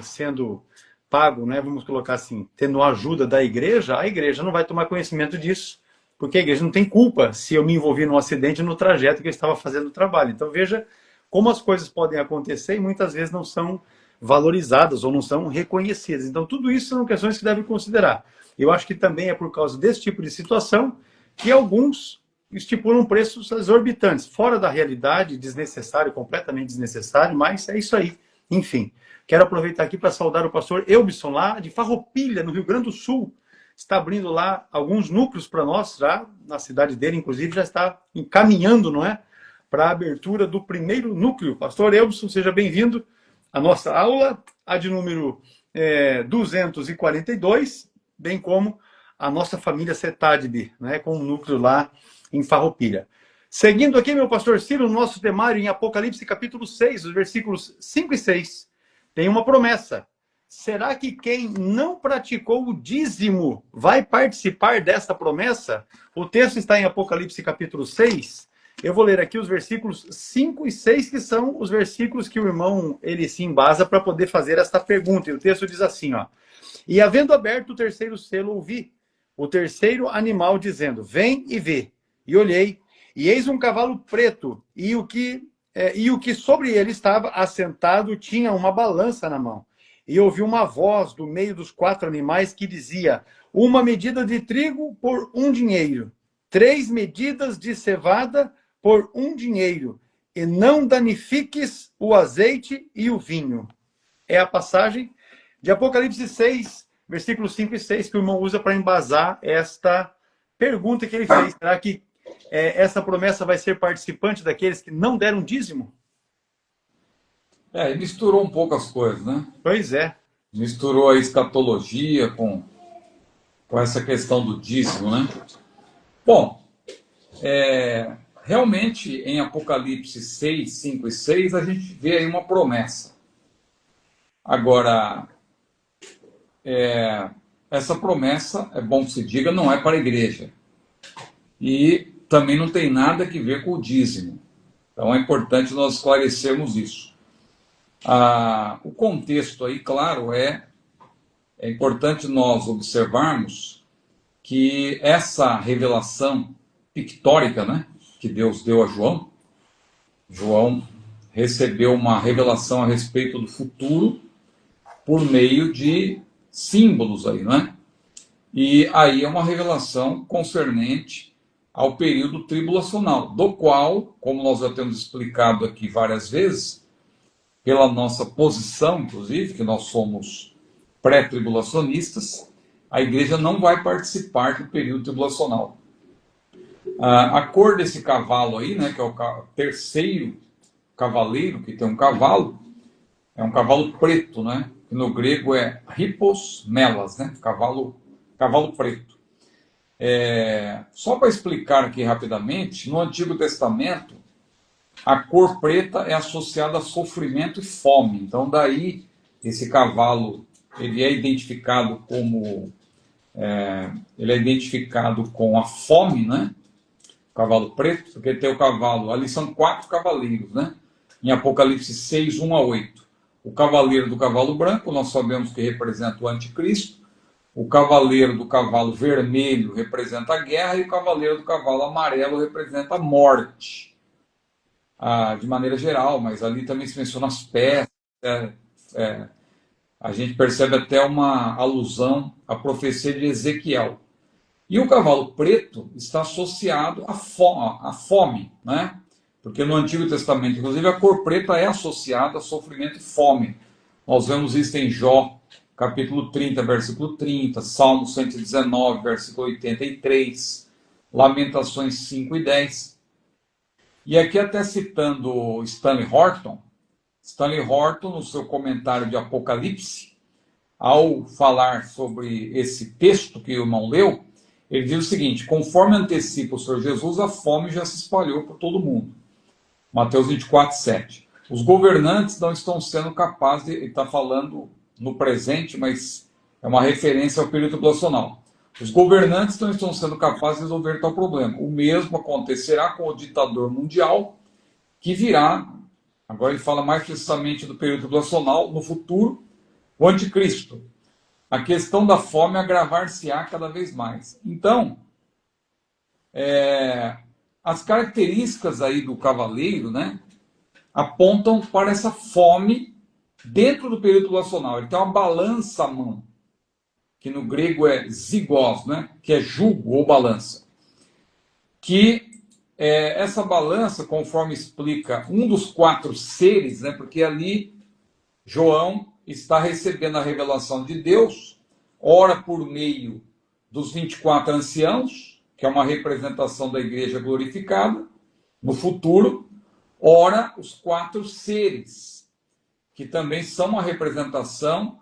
sendo pago, né, vamos colocar assim, tendo a ajuda da igreja, a igreja não vai tomar conhecimento disso, porque a igreja não tem culpa se eu me envolvi num acidente no trajeto que eu estava fazendo o trabalho. Então veja como as coisas podem acontecer e muitas vezes não são valorizadas ou não são reconhecidas. Então tudo isso são questões que devem considerar. Eu acho que também é por causa desse tipo de situação que alguns estipulam preços exorbitantes, fora da realidade, desnecessário, completamente desnecessário, mas é isso aí. Enfim, quero aproveitar aqui para saudar o pastor Elbson, lá de Farroupilha, no Rio Grande do Sul. Está abrindo lá alguns núcleos para nós, já na cidade dele, inclusive, já está encaminhando, não é? Para a abertura do primeiro núcleo. Pastor Elbson, seja bem-vindo à nossa aula, a de número 242, bem como a nossa família Cetadib, né, com um núcleo lá em Farroupilha. Seguindo aqui, meu pastor Ciro, no nosso temário em Apocalipse capítulo 6, os versículos 5 e 6, tem uma promessa. Será que quem não praticou o dízimo vai participar desta promessa? O texto está em Apocalipse capítulo 6. Eu vou ler aqui os versículos 5 e 6, que são os versículos que o irmão ele se embasa para poder fazer esta pergunta. E o texto diz assim, ó: E havendo aberto o terceiro selo, ouvi o terceiro animal dizendo: Vem e vê. E olhei, e eis um cavalo preto, e o que sobre ele estava assentado tinha uma balança na mão. E ouvi uma voz do meio dos quatro animais que dizia: Uma medida de trigo por 1 dinheiro, 3 medidas de cevada por 1 dinheiro, e não danifiques o azeite e o vinho. É a passagem de Apocalipse 6, versículos 5 e 6, que o irmão usa para embasar esta pergunta que ele fez. Será que essa promessa vai ser participante daqueles que não deram dízimo? E misturou um pouco as coisas, né? Pois é. Misturou a escatologia com essa questão do dízimo, né? Bom, realmente em Apocalipse 6, 5 e 6, a gente vê aí uma promessa. Agora, essa promessa, é bom que se diga, não é para a igreja. E também não tem nada a ver com o dízimo. Então é importante nós esclarecermos isso. O contexto aí, claro, é importante nós observarmos que essa revelação pictórica, né, que Deus deu a João, João recebeu uma revelação a respeito do futuro por meio de símbolos aí, né? E aí é uma revelação concernente ao período tribulacional, do qual, como nós já temos explicado aqui várias vezes, pela nossa posição, inclusive, que nós somos pré-tribulacionistas, a igreja não vai participar do período tribulacional. A cor desse cavalo aí, né, que é o terceiro cavaleiro, que tem um cavalo, é um cavalo preto, né? Que no grego é hippos melas, né? Cavalo preto. Só para explicar aqui rapidamente, no Antigo Testamento, a cor preta é associada a sofrimento e fome. Então, daí, esse cavalo, ele é identificado com a fome, né? O cavalo preto, porque tem o cavalo, ali são 4 cavaleiros, né? Em Apocalipse 6, 1 a 8. O cavaleiro do cavalo branco, nós sabemos que representa o anticristo. O cavaleiro do cavalo vermelho representa a guerra, e o cavaleiro do cavalo amarelo representa a morte. De maneira geral, mas ali também se menciona as pestes. A gente percebe até uma alusão à profecia de Ezequiel. E o cavalo preto está associado à fome, né? Porque no Antigo Testamento, inclusive, a cor preta é associada a sofrimento e fome. Nós vemos isso em Jó, capítulo 30, versículo 30, Salmo 119, versículo 83, Lamentações 5 e 10. E aqui até citando Stanley Horton, no seu comentário de Apocalipse, ao falar sobre esse texto que o irmão leu, ele diz o seguinte: conforme antecipa o Senhor Jesus, a fome já se espalhou por todo mundo. Mateus 24, 7. Os governantes não estão sendo capazes ele está falando no presente, mas é uma referência ao período tribulacional. Os governantes não estão sendo capazes de resolver tal problema. O mesmo acontecerá com o ditador mundial, que virá, agora ele fala mais precisamente do período tribulacional, no futuro, o anticristo. A questão da fome agravar-se-á cada vez mais. Então, as características aí do cavaleiro, né, apontam para essa fome dentro do período tribulacional. Ele tem uma balança à mão, que no grego é zigos, né, que é jugo ou balança. Que essa balança, conforme explica um dos 4 seres, né, porque ali João está recebendo a revelação de Deus, ora por meio dos 24 anciãos, que é uma representação da igreja glorificada no futuro, ora os 4 seres, que também são uma representação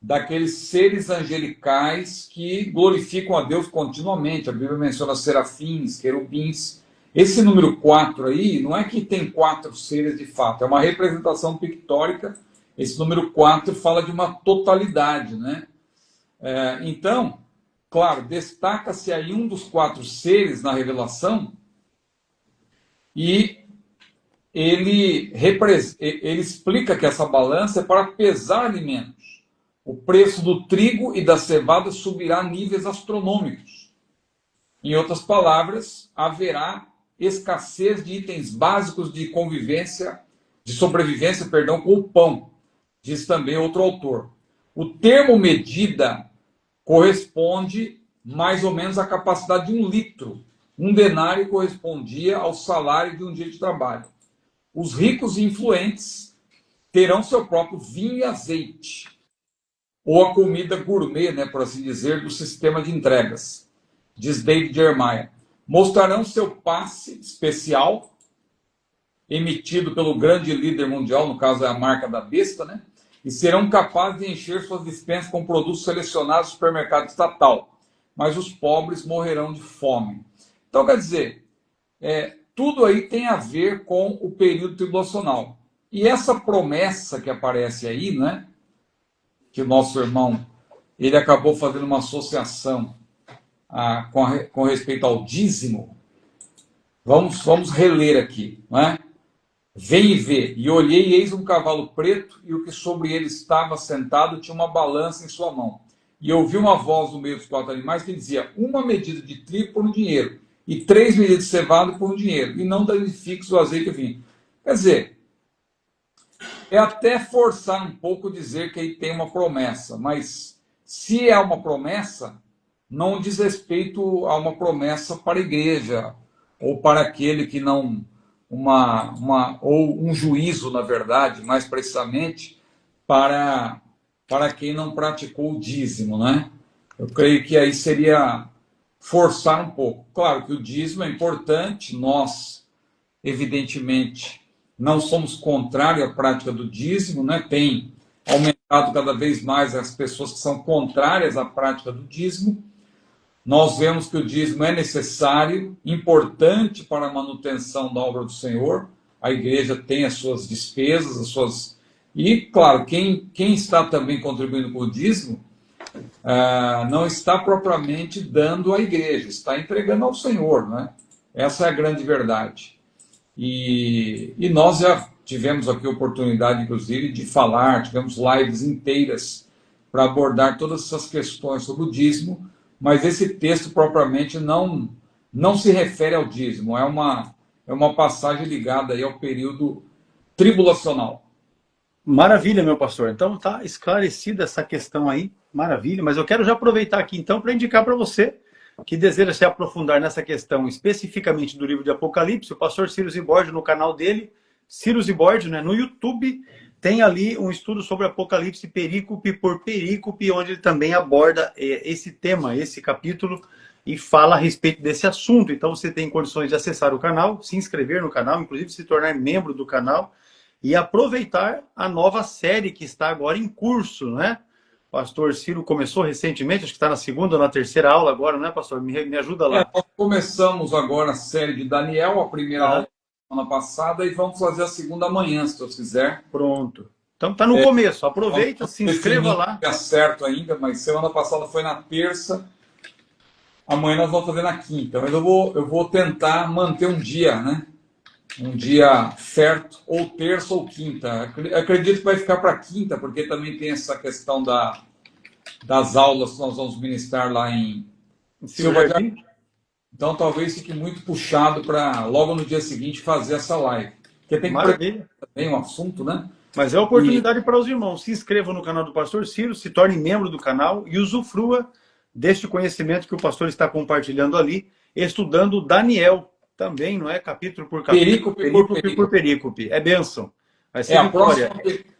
daqueles seres angelicais que glorificam a Deus continuamente. A Bíblia menciona serafins, querubins. Esse número 4 aí, não é que tem 4 seres de fato, é uma representação pictórica. Esse número 4 fala de uma totalidade, né? Então, claro, destaca-se aí um dos 4 seres na revelação, e ele explica que essa balança é para pesar alimentos. O preço do trigo e da cevada subirá a níveis astronômicos. Em outras palavras, haverá escassez de itens básicos de sobrevivência, com o pão, diz também outro autor. O termo medida corresponde mais ou menos à capacidade de 1 litro. 1 denário correspondia ao salário de um dia de trabalho. Os ricos e influentes terão seu próprio vinho e azeite, ou a comida gourmet, né, por assim dizer, do sistema de entregas, diz David Jeremiah. Mostrarão seu passe especial, emitido pelo grande líder mundial, no caso é a marca da besta, né, e serão capazes de encher suas despensas com produtos selecionados do supermercado estatal, mas os pobres morrerão de fome. Então, quer dizer, tudo aí tem a ver com o período tribulacional. E essa promessa que aparece aí, né, que o nosso irmão, ele acabou fazendo uma associação com respeito ao dízimo, vamos reler aqui, não é? Vem e vê, e olhei e eis um cavalo preto, e o que sobre ele estava sentado tinha uma balança em sua mão. E ouvi uma voz no meio dos 4 animais que dizia: 1 medida de trigo por 1 dinheiro, e 3 medidas de cevada por 1 dinheiro, e não danifiques o azeite e o vinho. Quer dizer, é até forçar um pouco dizer que aí tem uma promessa, mas se é uma promessa, não diz respeito a uma promessa para a igreja, ou para aquele que não... ou um juízo, na verdade, mais precisamente, para quem não praticou o dízimo, né? Eu creio que aí seria forçar um pouco. Claro que o dízimo é importante, nós, evidentemente, não somos contrários à prática do dízimo, né? Tem aumentado cada vez mais as pessoas que são contrárias à prática do dízimo. Nós vemos que o dízimo é necessário, importante para a manutenção da obra do Senhor. A igreja tem as suas despesas, as suas... E, claro, quem está também contribuindo com o dízimo, não está propriamente dando à igreja, está entregando ao Senhor, né? Essa é a grande verdade. E nós já tivemos aqui a oportunidade, inclusive, de falar, tivemos lives inteiras para abordar todas essas questões sobre o dízimo, mas esse texto propriamente não se refere ao dízimo, é uma passagem ligada aí ao período tribulacional. Maravilha, meu pastor. Então tá esclarecida essa questão aí, maravilha. Mas eu quero já aproveitar aqui então para indicar para você que deseja se aprofundar nessa questão especificamente do livro de Apocalipse, o pastor Ciro Zibordi, no canal dele, Ciro Zibordi, né, no YouTube, tem ali um estudo sobre Apocalipse perícope por perícope, onde ele também aborda esse tema, esse capítulo, e fala a respeito desse assunto. Então você tem condições de acessar o canal, se inscrever no canal, inclusive se tornar membro do canal, e aproveitar a nova série que está agora em curso, né? O pastor Ciro começou recentemente, acho que está na 2ª ou na 3ª aula agora, né, pastor? Me ajuda lá. Nós começamos agora a série de Daniel, a primeira aula semana passada, e vamos fazer a 2ª amanhã, se Deus quiser. Pronto. Então tá no começo, aproveita, se inscreva lá. Não é certo ainda, mas semana passada foi na terça, amanhã nós vamos fazer na quinta. Mas eu vou tentar manter um dia, né? Um dia certo, ou terça ou quinta. Acredito que vai ficar para quinta, porque também tem essa questão das aulas que nós vamos ministrar lá em Silva de Arco. Então talvez fique muito puxado para logo no dia seguinte fazer essa live. Porque tem que preparar também um assunto, né? Mas é a oportunidade para os irmãos. Se inscrevam no canal do pastor Ciro, se torne membro do canal e usufrua deste conhecimento que o pastor está compartilhando ali, estudando Daniel. Também, não é? Capítulo por capítulo, perícope por perícope. É bênção. Vai ser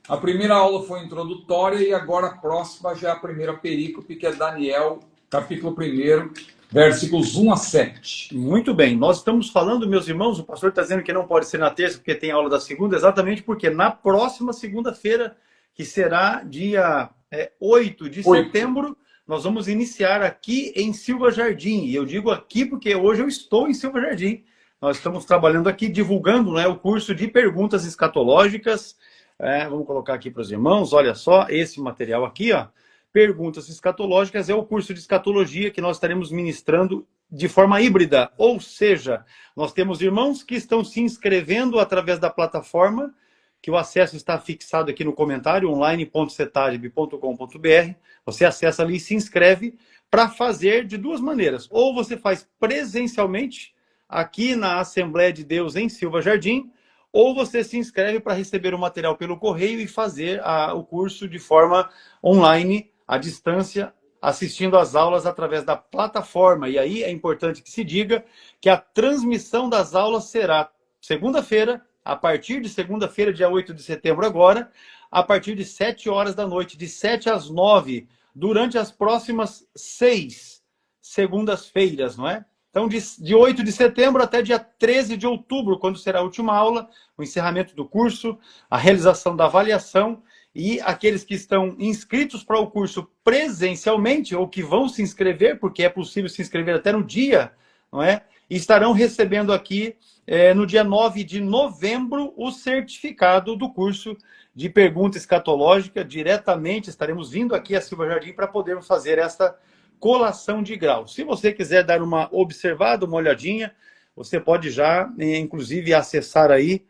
A primeira aula foi introdutória e agora a próxima já é a primeira perícope, que é Daniel, capítulo 1, versículos 1 a 7. Muito bem, nós estamos falando, meus irmãos, o pastor está dizendo que não pode ser na terça porque tem aula da segunda, exatamente porque na próxima segunda-feira, que será dia 8 de setembro, nós vamos iniciar aqui em Silva Jardim. E eu digo aqui porque hoje eu estou em Silva Jardim. Nós estamos trabalhando aqui, divulgando, né, o curso de perguntas escatológicas. Vamos colocar aqui para os irmãos, olha só, esse material aqui, ó. Perguntas escatológicas é o curso de escatologia que nós estaremos ministrando de forma híbrida. Ou seja, nós temos irmãos que estão se inscrevendo através da plataforma, que o acesso está fixado aqui no comentário, online.cetadib.com.br. Você acessa ali e se inscreve para fazer de duas maneiras. Ou você faz presencialmente aqui na Assembleia de Deus em Silva Jardim, ou você se inscreve para receber o material pelo correio e fazer o curso de forma online, à distância, assistindo às aulas através da plataforma. E aí é importante que se diga que a transmissão das aulas será segunda-feira, a partir de segunda-feira, dia 8 de setembro agora, a partir de 7 horas da noite, de 7 às 9, durante as próximas 6 segundas-feiras, não é? Então, de 8 de setembro até dia 13 de outubro, quando será a última aula, o encerramento do curso, a realização da avaliação, e aqueles que estão inscritos para o curso presencialmente, ou que vão se inscrever, porque é possível se inscrever até no dia, não é? E estarão recebendo aqui, no dia 9 de novembro, o certificado do curso de pergunta escatológica. Diretamente estaremos vindo aqui a Silva Jardim para podermos fazer esta colação de grau. Se você quiser dar uma observada, uma olhadinha, você pode já, inclusive, acessar aí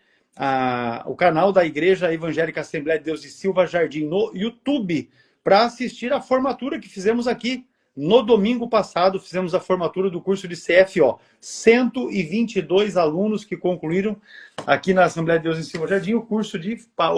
o canal da Igreja Evangélica Assembleia de Deus de Silva Jardim no YouTube para assistir a formatura que fizemos aqui. No domingo passado, fizemos a formatura do curso de CFO. 122 alunos que concluíram aqui na Assembleia de Deus em Silva Jardim o curso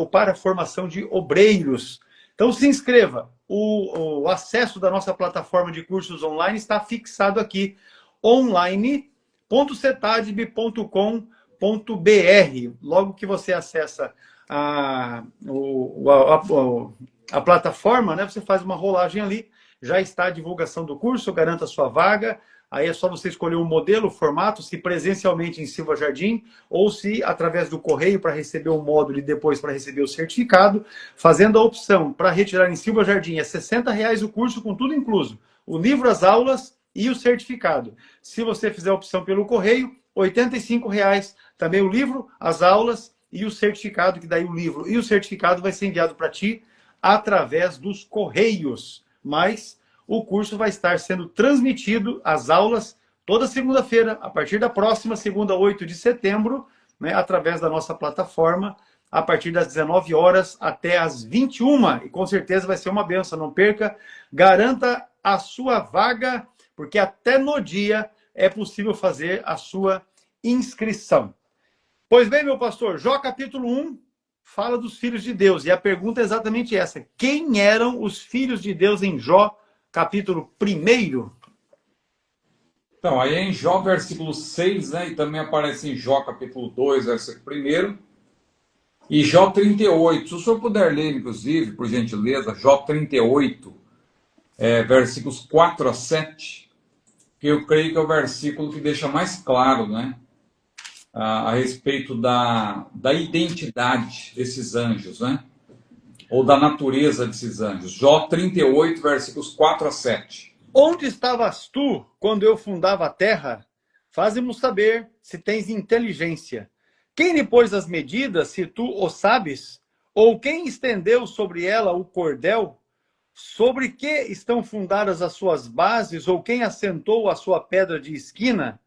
para a formação de obreiros. Então se inscreva. O acesso da nossa plataforma de cursos online está fixado aqui, online.cetadib.com.br. Logo que você acessa a plataforma, né, você faz uma rolagem ali, já está a divulgação do curso, garanta a sua vaga. Aí é só você escolher o modelo, o formato, se presencialmente em Silva Jardim, ou se através do correio para receber o módulo e depois para receber o certificado. Fazendo a opção para retirar em Silva Jardim, é R$ 60 o curso com tudo incluso. O livro, as aulas e o certificado. Se você fizer a opção pelo correio, R$ 85 também o livro, as aulas e o certificado, que daí o livro e o certificado vai ser enviado para ti através dos correios. Mas o curso vai estar sendo transmitido, as aulas, toda segunda-feira, a partir da próxima segunda, 8 de setembro, né, através da nossa plataforma, a partir das 19 horas até as 21. E com certeza vai ser uma bênção, não perca. Garanta a sua vaga, porque até no dia é possível fazer a sua inscrição. Pois bem, meu pastor, Jó capítulo 1 fala dos filhos de Deus. E a pergunta é exatamente essa. Quem eram os filhos de Deus em Jó capítulo 1? Então, aí é em Jó, versículo 6, né? E também aparece em Jó, capítulo 2, versículo 1. E Jó 38. Se o senhor puder ler, inclusive, por gentileza, Jó 38, versículos 4 a 7, que eu creio que é o versículo que deixa mais claro, né? A respeito da identidade desses anjos, né? Ou da natureza desses anjos. Jó 38, versículos 4 a 7. Onde estavas tu quando eu fundava a terra? Faze-nos saber se tens inteligência. Quem lhe pôs as medidas, se tu o sabes? Ou quem estendeu sobre ela o cordel? Sobre que estão fundadas as suas bases? Ou quem assentou a sua pedra de esquina?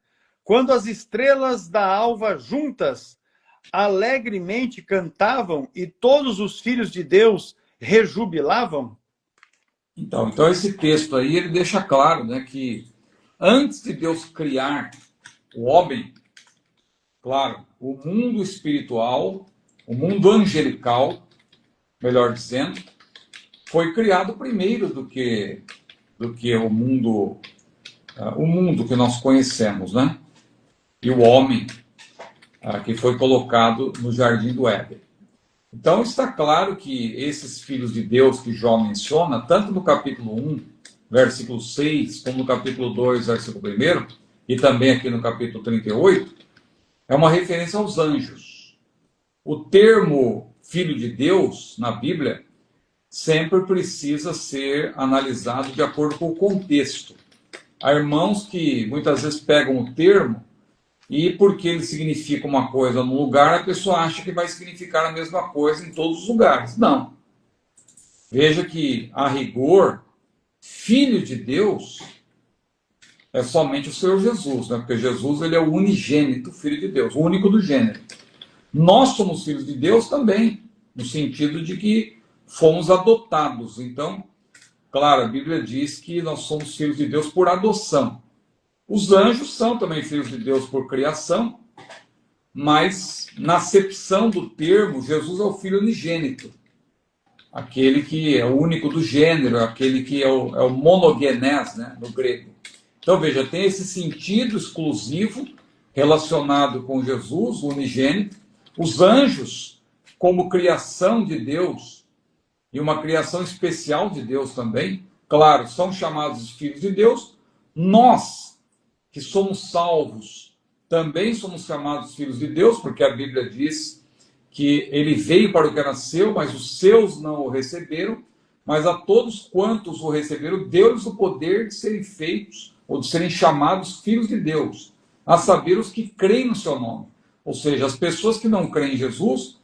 Quando as estrelas da alva juntas alegremente cantavam e todos os filhos de Deus rejubilavam? Então esse texto aí, ele deixa claro, né, que antes de Deus criar o homem, claro, o mundo espiritual, o mundo angelical, melhor dizendo, foi criado primeiro do que o mundo que nós conhecemos, né? E o homem que foi colocado no Jardim do Éden. Então está claro que esses filhos de Deus que Jó menciona, tanto no capítulo 1, versículo 6, como no capítulo 2, versículo 1, e também aqui no capítulo 38, é uma referência aos anjos. O termo filho de Deus na Bíblia sempre precisa ser analisado de acordo com o contexto. Há irmãos que muitas vezes pegam o termo e porque ele significa uma coisa num lugar, a pessoa acha que vai significar a mesma coisa em todos os lugares. Não. Veja que, a rigor, filho de Deus é somente o Senhor Jesus, né? Porque Jesus ele é o unigênito filho de Deus, o único do gênero. Nós somos filhos de Deus também, no sentido de que fomos adotados. Então, claro, a Bíblia diz que nós somos filhos de Deus por adoção. Os anjos são também filhos de Deus por criação, mas na acepção do termo, Jesus é o filho unigênito, aquele que é o único do gênero, aquele que é o monogenés, né, no grego. Então, veja, tem esse sentido exclusivo relacionado com Jesus, o unigênito. Os anjos, como criação de Deus, e uma criação especial de Deus também, claro, são chamados filhos de Deus. Nós, que somos salvos, também somos chamados filhos de Deus, porque a Bíblia diz que ele veio para o que era seu, mas os seus não o receberam, mas a todos quantos o receberam, deu-lhes o poder de serem feitos, ou de serem chamados filhos de Deus, a saber, os que creem no seu nome. Ou seja, as pessoas que não creem em Jesus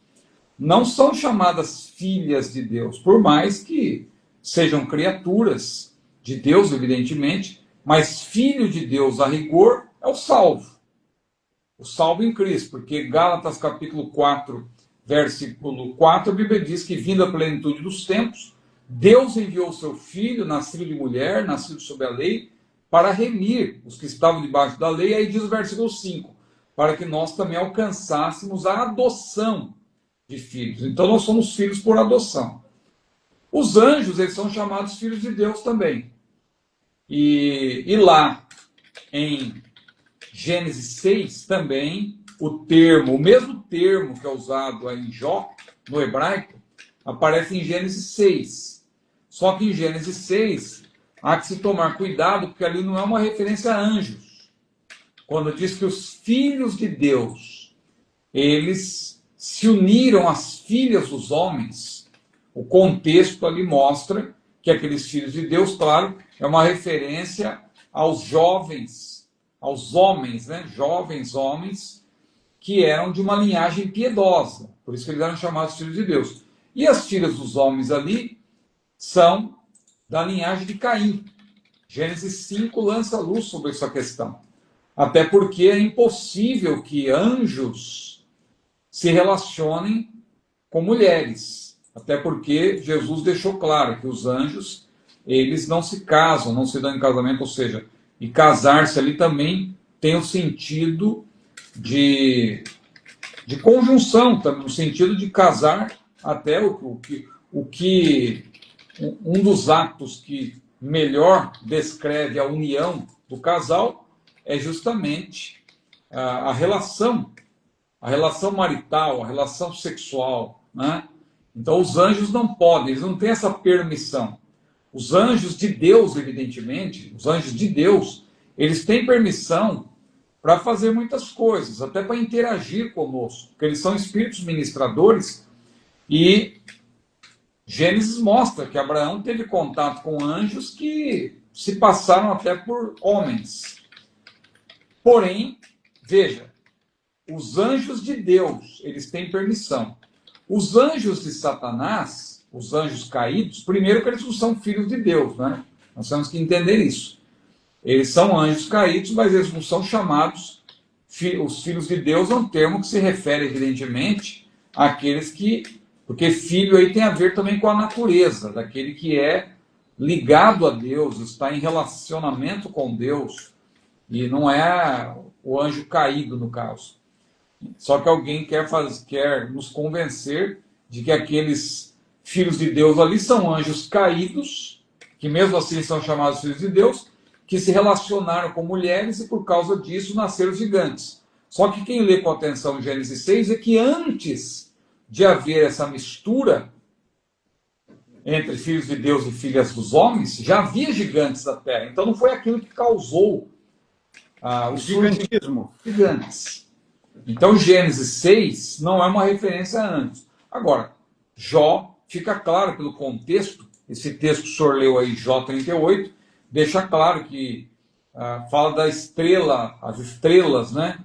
não são chamadas filhas de Deus, por mais que sejam criaturas de Deus, evidentemente, mas filho de Deus, a rigor, é o salvo. O salvo em Cristo, porque Gálatas capítulo 4, versículo 4, a Bíblia diz que, vindo a plenitude dos tempos, Deus enviou o seu Filho, nascido de mulher, nascido sob a lei, para remir os que estavam debaixo da lei. Aí diz o versículo 5, para que nós também alcançássemos a adoção de filhos. Então nós somos filhos por adoção. Os anjos, eles são chamados filhos de Deus também. E lá em Gênesis 6 também, o mesmo termo que é usado em Jó, no hebraico, aparece em Gênesis 6. Só que em Gênesis 6 há que se tomar cuidado, porque ali não é uma referência a anjos. Quando diz que os filhos de Deus, eles se uniram às filhas dos homens, o contexto ali mostra que aqueles filhos de Deus, claro, é uma referência aos jovens, aos homens, né? Jovens homens que eram de uma linhagem piedosa, por isso que eles eram chamados filhos de Deus. E as filhas dos homens ali são da linhagem de Caim. Gênesis 5 lança luz sobre essa questão. Até porque é impossível que anjos se relacionem com mulheres. Até porque Jesus deixou claro que os anjos, eles não se casam, não se dão em casamento, ou seja, e casar-se ali também tem o sentido de conjunção, também, no sentido de casar até um dos atos que melhor descreve a união do casal é justamente a relação marital, a relação sexual, né? Então os anjos não podem, eles não têm essa permissão. Os anjos de Deus, evidentemente, os anjos de Deus, eles têm permissão para fazer muitas coisas, até para interagir conosco, porque eles são espíritos ministradores. E Gênesis mostra que Abraão teve contato com anjos que se passaram até por homens. Porém, veja, os anjos de Deus, eles têm permissão. Os anjos de Satanás, os anjos caídos, primeiro que eles não são filhos de Deus, né? Nós temos que entender isso. Eles são anjos caídos, mas eles não são chamados os filhos de Deus, é um termo que se refere, evidentemente, àqueles que... Porque filho aí tem a ver também com a natureza, daquele que é ligado a Deus, está em relacionamento com Deus, e não é o anjo caído, no caso. Só que alguém quer nos convencer de que aqueles filhos de Deus ali são anjos caídos, que mesmo assim são chamados filhos de Deus, que se relacionaram com mulheres e por causa disso nasceram gigantes. Só que quem lê com atenção Gênesis 6 é que antes de haver essa mistura entre filhos de Deus e filhas dos homens, já havia gigantes da terra. Então não foi aquilo que causou o Gigantismo. surgimento de gigantes. Então Gênesis 6 não é uma referência a anjos. Agora, Jó, fica claro pelo contexto, esse texto que o senhor leu aí, Jó 38, deixa claro que fala da estrela, as estrelas, né?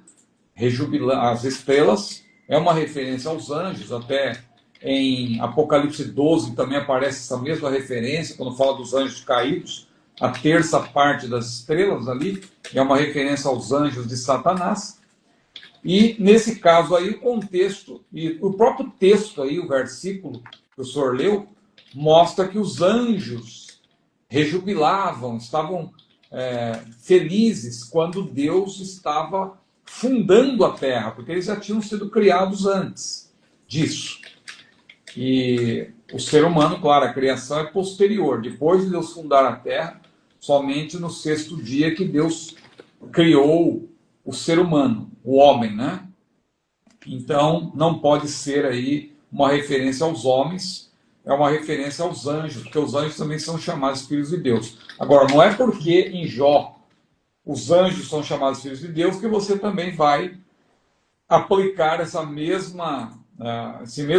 As estrelas é uma referência aos anjos, até em Apocalipse 12 também aparece essa mesma referência, quando fala dos anjos caídos, a terça parte das estrelas ali é uma referência aos anjos de Satanás. E nesse caso aí o contexto, e o próprio texto aí, o versículo que o senhor leu, mostra que os anjos rejubilavam, estavam felizes quando Deus estava fundando a terra, porque eles já tinham sido criados antes disso. E o ser humano, claro, a criação é posterior. Depois de Deus fundar a terra, somente no sexto dia que Deus criou o ser humano, o homem, né? Então, não pode ser aí uma referência aos homens, é uma referência aos anjos, porque os anjos também são chamados filhos de Deus. Agora, não é porque em Jó os anjos são chamados filhos de Deus que você também vai aplicar esse mesmo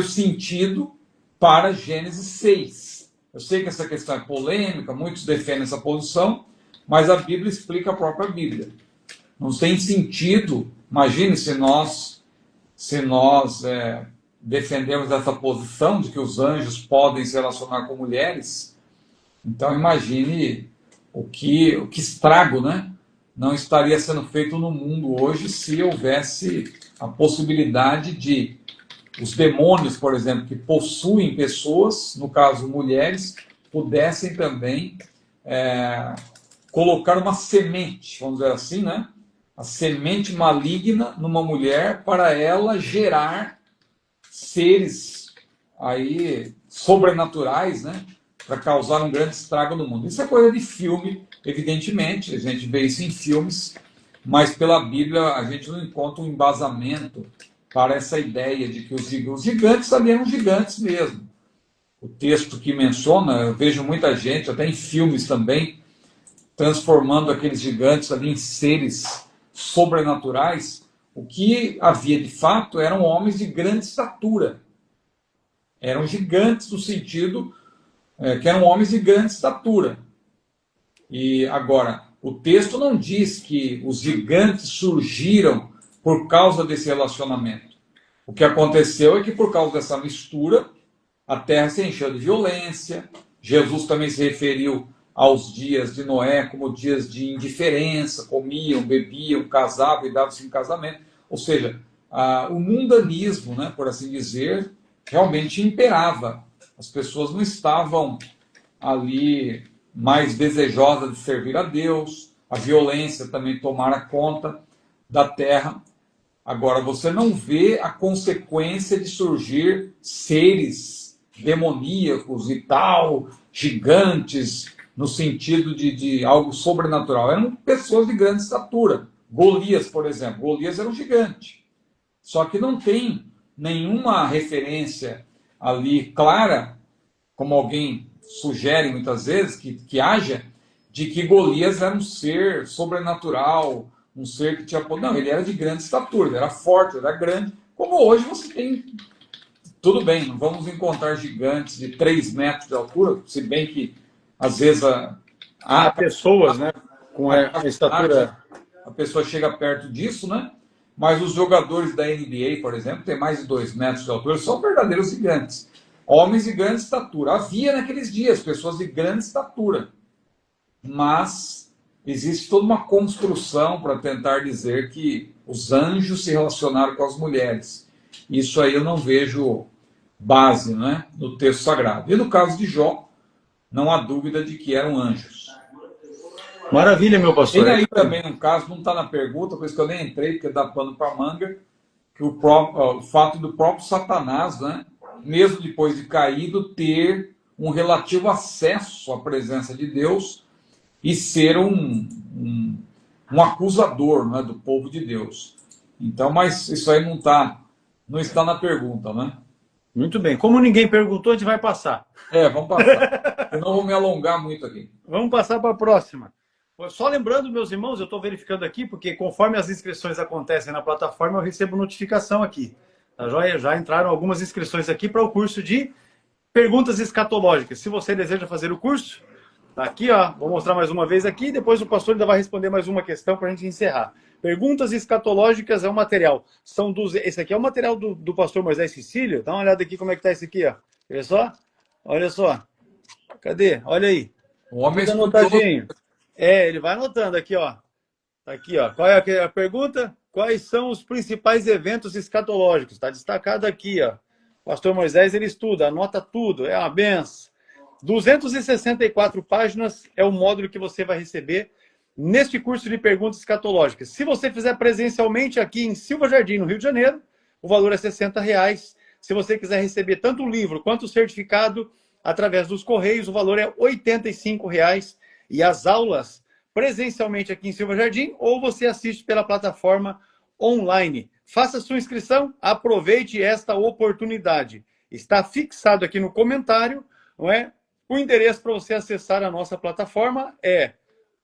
sentido para Gênesis 6. Eu sei que essa questão é polêmica, muitos defendem essa posição, mas a Bíblia explica a própria Bíblia. Não tem sentido, imagine se nós defendemos essa posição de que os anjos podem se relacionar com mulheres, então imagine o que estrago, né? Não estaria sendo feito no mundo hoje se houvesse a possibilidade de os demônios, por exemplo, que possuem pessoas, no caso mulheres, pudessem também colocar uma semente, vamos dizer assim, né? A semente maligna numa mulher para ela gerar seres aí sobrenaturais, né? Para causar um grande estrago no mundo. Isso é coisa de filme, evidentemente, a gente vê isso em filmes, mas pela Bíblia a gente não encontra um embasamento para essa ideia de que os gigantes ali eram gigantes mesmo. O texto que menciona, eu vejo muita gente, até em filmes também, transformando aqueles gigantes ali em seres sobrenaturais. O que havia de fato eram homens de grande estatura. Eram gigantes no sentido que eram homens de grande estatura. E agora, o texto não diz que os gigantes surgiram por causa desse relacionamento. O que aconteceu é que por causa dessa mistura, a terra se encheu de violência. Jesus também se referiu aos dias de Noé como dias de indiferença, comiam, bebiam, casavam e davam-se em casamento. Ou seja, o mundanismo, né, por assim dizer, realmente imperava. As pessoas não estavam ali mais desejosas de servir a Deus, a violência também tomara conta da terra. Agora, você não vê a consequência de surgir seres demoníacos e tal, gigantes, no sentido de algo sobrenatural. Eram pessoas de grande estatura. Golias, por exemplo. Golias era um gigante. Só que não tem nenhuma referência ali clara, como alguém sugere muitas vezes, que haja, de que Golias era um ser sobrenatural, um ser que tinha... Não, ele era de grande estatura, ele era forte, ele era grande. Como hoje você tem... Tudo bem, não vamos encontrar gigantes de 3 metros de altura, se bem que, às vezes, há pessoas, né, com a estatura... A pessoa chega perto disso, né? Mas os jogadores da NBA, por exemplo, têm mais de 2 metros de altura, são verdadeiros gigantes. Homens de grande estatura. Havia naqueles dias pessoas de grande estatura. Mas existe toda uma construção para tentar dizer que os anjos se relacionaram com as mulheres. Isso aí eu não vejo base, né, no texto sagrado. E no caso de Jó, não há dúvida de que eram anjos. Maravilha, meu pastor. Tem aí também um caso, não está na pergunta, por isso que eu nem entrei, porque dá pano para manga, que o fato do próprio Satanás, né, mesmo depois de caído, ter um relativo acesso à presença de Deus e ser um acusador, né, do povo de Deus. Então, mas isso aí não está na pergunta, né? Muito bem. Como ninguém perguntou, a gente vai passar. Vamos passar. Eu não vou me alongar muito aqui. Vamos passar para a próxima. Só lembrando, meus irmãos, eu estou verificando aqui, porque conforme as inscrições acontecem na plataforma, eu recebo notificação aqui. Tá joia? Já entraram algumas inscrições aqui para o curso de perguntas escatológicas. Se você deseja fazer o curso, tá aqui, ó. Vou mostrar mais uma vez aqui, depois o pastor ainda vai responder mais uma questão para a gente encerrar. Perguntas escatológicas é um material. Esse aqui é o material do pastor Moisés Cecílio. Dá uma olhada aqui como é que tá esse aqui, ó. Olha só. Olha só. Cadê? Olha aí. O homem Tudo estudou. anotadinho. Ele vai anotando aqui, ó. Tá aqui, ó. Qual é a pergunta? Quais são os principais eventos escatológicos? Está destacado aqui, ó. O pastor Moisés, ele estuda, anota tudo, é uma benção. 264 páginas é o módulo que você vai receber neste curso de perguntas escatológicas. Se você fizer presencialmente aqui em Silva Jardim, no Rio de Janeiro, o valor é R$60. Se você quiser receber tanto o livro quanto o certificado através dos correios, o valor é R$85. E as aulas presencialmente aqui em Silva Jardim, ou você assiste pela plataforma online. Faça sua inscrição, aproveite esta oportunidade. Está fixado aqui no comentário, não é? O endereço para você acessar a nossa plataforma é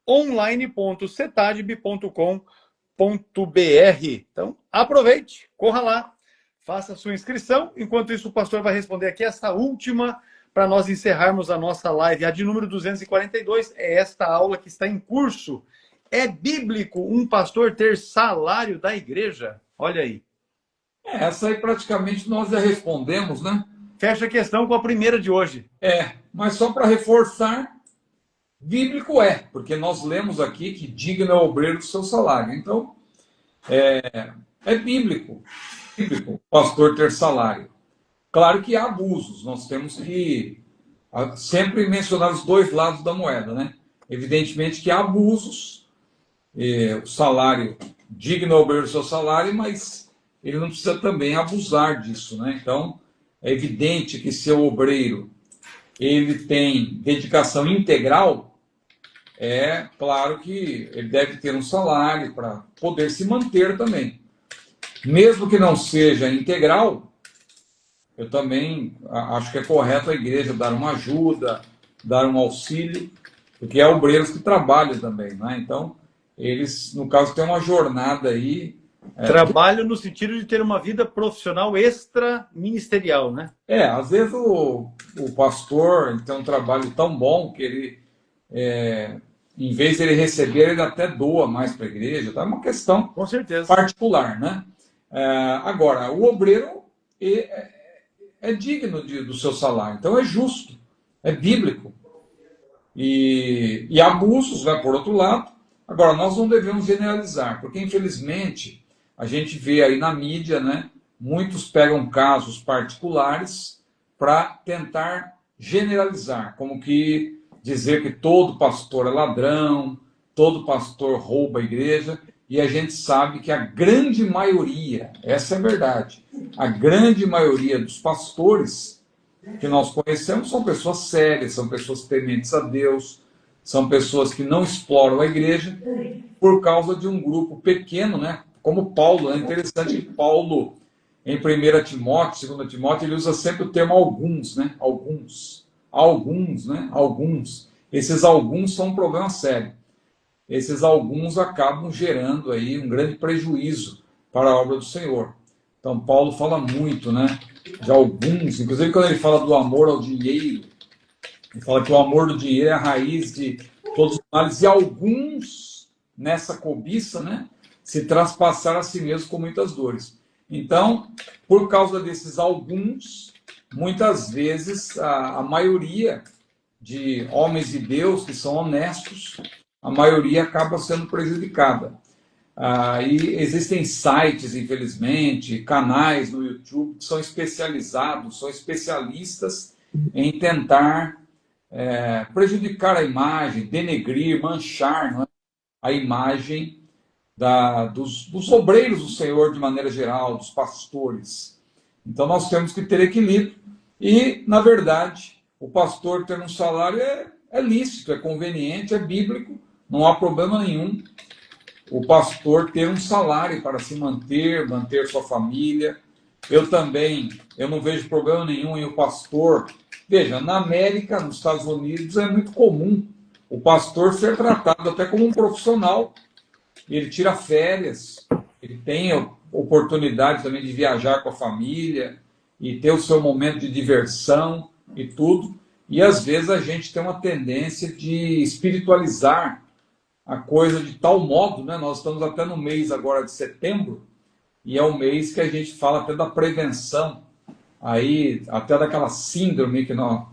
online.cetadb.com.br. Então, aproveite, corra lá, faça a sua inscrição. Enquanto isso, o pastor vai responder aqui essa última para nós encerrarmos a nossa live. A de número 242 é esta aula que está em curso. É bíblico um pastor ter salário da igreja? Olha aí. Essa aí praticamente nós já respondemos, né? Fecha a questão com a primeira de hoje. Mas só para reforçar, bíblico porque nós lemos aqui que digno é o obreiro do seu salário. Então, é bíblico o pastor ter salário. Claro que há abusos, nós temos que sempre mencionar os dois lados da moeda, né? Evidentemente que há abusos, o salário digno é o obreiro do seu salário, mas ele não precisa também abusar disso, né? Então, é evidente que se o obreiro ele tem dedicação integral, é claro que ele deve ter um salário para poder se manter também. Mesmo que não seja integral, eu também acho que é correto a igreja dar uma ajuda, dar um auxílio, porque há obreiros que trabalham também, né? Então, eles, no caso, têm uma jornada aí. Trabalho no sentido de ter uma vida profissional extra-ministerial, né? Às vezes o pastor tem um trabalho tão bom que ele, em vez de ele receber, ele até doa mais para a igreja. Tá? É uma questão Com certeza. particular, né? Agora, o obreiro é digno do seu salário, então é justo, é bíblico. E abusos vai por outro lado. Agora, nós não devemos generalizar, porque infelizmente a gente vê aí na mídia, né? Muitos pegam casos particulares para tentar generalizar, como que dizer que todo pastor é ladrão, todo pastor rouba a igreja, e a gente sabe que a grande maioria, essa é a verdade, a grande maioria dos pastores que nós conhecemos são pessoas sérias, são pessoas tementes a Deus, são pessoas que não exploram a igreja por causa de um grupo pequeno, né? Como Paulo, é interessante que Paulo, em 1 Timóteo, 2 Timóteo, ele usa sempre o termo alguns, né? Alguns, né? Alguns. Esses alguns são um problema sério. Esses alguns acabam gerando aí um grande prejuízo para a obra do Senhor. Então, Paulo fala muito, né? De alguns, inclusive quando ele fala do amor ao dinheiro, ele fala que o amor do dinheiro é a raiz de todos os males, e alguns, nessa cobiça, né? Se traspassaram a si mesmos com muitas dores. Então, por causa desses alguns, muitas vezes a maioria de homens de Deus que são honestos, a maioria acaba sendo prejudicada. E existem sites, infelizmente, canais no YouTube que são especializados, são especialistas em tentar prejudicar a imagem, denegrir, manchar a imagem dos obreiros do Senhor de maneira geral, dos pastores. Então nós temos que ter equilíbrio e, na verdade, o pastor ter um salário é lícito, é conveniente, é bíblico, não há problema nenhum o pastor ter um salário para se manter sua família, Eu também, eu não vejo problema nenhum em o pastor. Veja, na América, nos Estados Unidos, é muito comum o pastor ser tratado até como um profissional. Ele tira férias, ele tem a oportunidade também de viajar com a família e ter o seu momento de diversão e tudo. E às vezes a gente tem uma tendência de espiritualizar a coisa de tal modo, né? Nós estamos até no mês agora de setembro, e é o mês que a gente fala até da prevenção, aí até daquela síndrome que nós,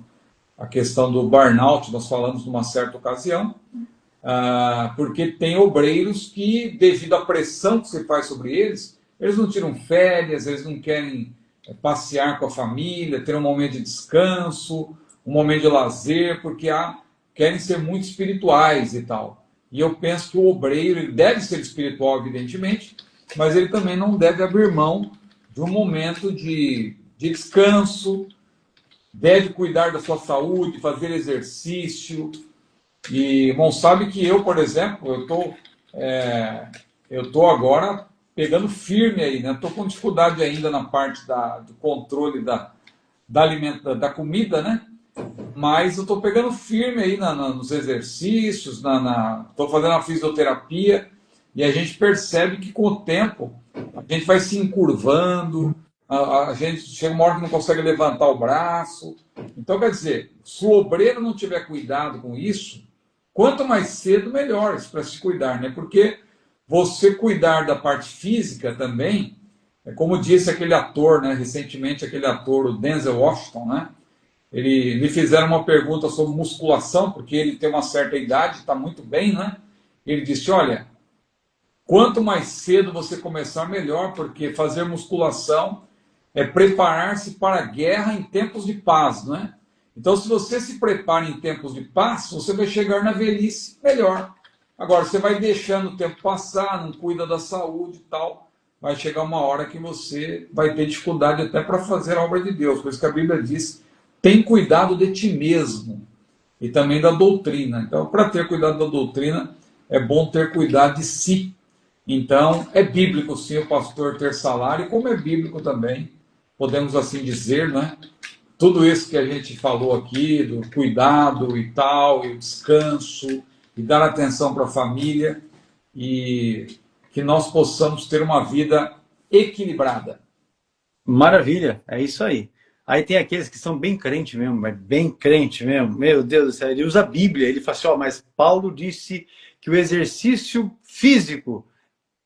a questão do burnout, nós falamos numa certa ocasião, porque tem obreiros que, devido à pressão que você faz sobre eles, eles não tiram férias, eles não querem passear com a família, ter um momento de descanso, um momento de lazer, porque querem ser muito espirituais e tal. E eu penso que o obreiro ele deve ser espiritual, evidentemente, mas ele também não deve abrir mão de um momento de descanso, deve cuidar da sua saúde, fazer exercício. E irmão, sabe que eu, por exemplo, eu tô agora pegando firme aí, né? Estou com dificuldade ainda na parte do controle da comida, né? Mas eu estou pegando firme aí nos exercícios, estou fazendo a fisioterapia, e a gente percebe que com o tempo a gente vai se encurvando, a gente chega uma hora que não consegue levantar o braço. Então, quer dizer, se o obreiro não tiver cuidado com isso, quanto mais cedo, melhor para se cuidar, né? Porque você cuidar da parte física também, é como disse aquele ator, né? Recentemente, aquele ator, o Denzel Washington, né? Lhe fizeram uma pergunta sobre musculação, porque ele tem uma certa idade, está muito bem, né? Ele disse, olha, quanto mais cedo você começar, melhor, porque fazer musculação é preparar-se para a guerra em tempos de paz, não é? Então, se você se prepara em tempos de paz, você vai chegar na velhice melhor. Agora, você vai deixando o tempo passar, não cuida da saúde e tal, vai chegar uma hora que você vai ter dificuldade até para fazer a obra de Deus. Por isso que a Bíblia diz, tem cuidado de ti mesmo e também da doutrina. Então, para ter cuidado da doutrina, é bom ter cuidado de si. Então, é bíblico sim o pastor ter salário, como é bíblico também, podemos assim dizer, né? Tudo isso que a gente falou aqui, do cuidado e tal, e o descanso, e dar atenção para a família, e que nós possamos ter uma vida equilibrada. Maravilha, é isso aí. Aí tem aqueles que são bem crente mesmo, mas bem crente mesmo. Meu Deus do céu, ele usa a Bíblia, ele fala assim, ó, mas Paulo disse que o exercício físico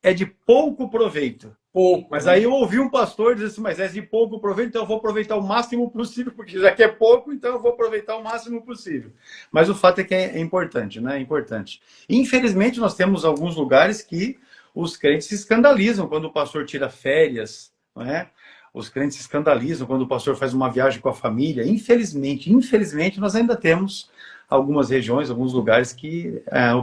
é de pouco proveito. Pouco, Mas né? aí eu ouvi um pastor dizer assim, mas é de pouco proveito, então eu vou aproveitar o máximo possível, porque já que é pouco, então eu vou aproveitar o máximo possível. Mas o fato é que é importante, né? É importante. Infelizmente, nós temos alguns lugares que os crentes se escandalizam quando o pastor tira férias, não é? Os crentes se escandalizam quando o pastor faz uma viagem com a família. Infelizmente, nós ainda temos algumas regiões, alguns lugares que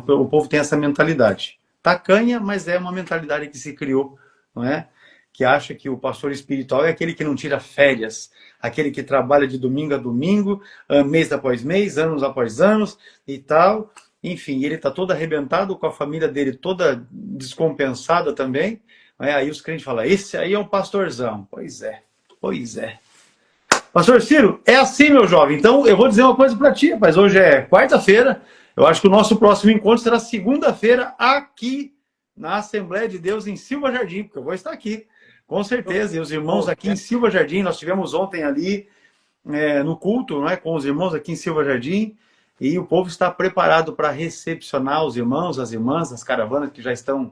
o povo tem essa mentalidade. Tacanha, mas é uma mentalidade que se criou, não é? Que acha que o pastor espiritual é aquele que não tira férias, aquele que trabalha de domingo a domingo, mês após mês, anos após anos e tal. Enfim, ele está todo arrebentado, com a família dele toda descompensada também. Aí os crentes falam, esse aí é o pastorzão. Pois é. Pastor Ciro, é assim, meu jovem. Então, eu vou dizer uma coisa para ti, rapaz. Hoje é quarta-feira. Eu acho que o nosso próximo encontro será segunda-feira aqui na Assembleia de Deus em Silva Jardim, porque eu vou estar aqui, com certeza. E os irmãos aqui em Silva Jardim, nós tivemos ontem ali no culto, não é, com os irmãos aqui em Silva Jardim, e o povo está preparado para recepcionar os irmãos, as irmãs, as caravanas que já estão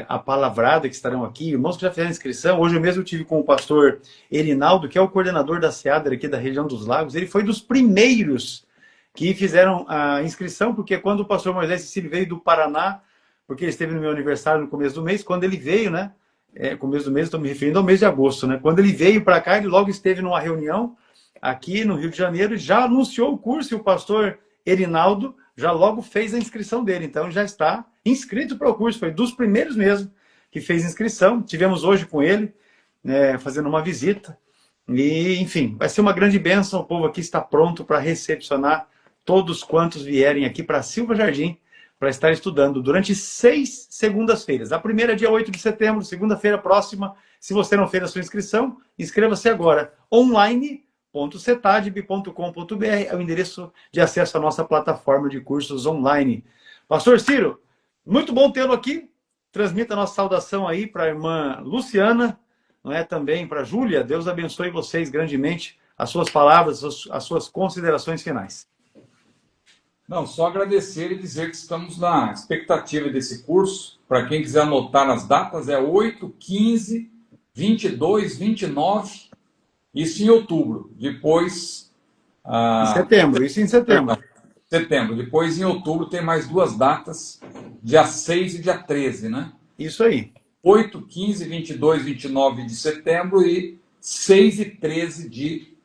apalavrada, que estarão aqui, irmãos que já fizeram inscrição. Hoje eu mesmo tive com o pastor Erinaldo, que é o coordenador da SEADER aqui da região dos Lagos. Ele foi dos primeiros que fizeram a inscrição, porque quando o pastor Moisés Cecílio veio do Paraná, porque ele esteve no meu aniversário no começo do mês, quando ele veio, né, começo do mês, estou me referindo ao mês de agosto, né, quando ele veio para cá, ele logo esteve numa reunião aqui no Rio de Janeiro e já anunciou o curso, e o pastor Erinaldo já logo fez a inscrição dele, então já está inscrito para o curso, foi dos primeiros mesmo que fez inscrição. Tivemos hoje com ele, fazendo uma visita, e enfim, vai ser uma grande bênção. O povo aqui está pronto para recepcionar todos quantos vierem aqui para Silva Jardim, para estar estudando durante 6 segundas-feiras. A primeira é dia 8 de setembro, segunda-feira próxima. Se você não fez a sua inscrição, inscreva-se agora. online.cetadb.com.br é o endereço de acesso à nossa plataforma de cursos online. Pastor Ciro, muito bom tê-lo aqui. Transmita a nossa saudação aí para a irmã Luciana, não é, também para a Júlia. Deus abençoe vocês grandemente. As suas palavras, as suas considerações finais. Não, só agradecer e dizer que estamos na expectativa desse curso. Para quem quiser anotar as datas, é 8, 15, 22, 29, isso em outubro. Depois... Em setembro, isso em setembro. Perdão, setembro. Depois, em outubro, tem mais 2 datas, dia 6 e dia 13, né? Isso aí. 8, 15, 22, 29 de setembro e 6 e 13 de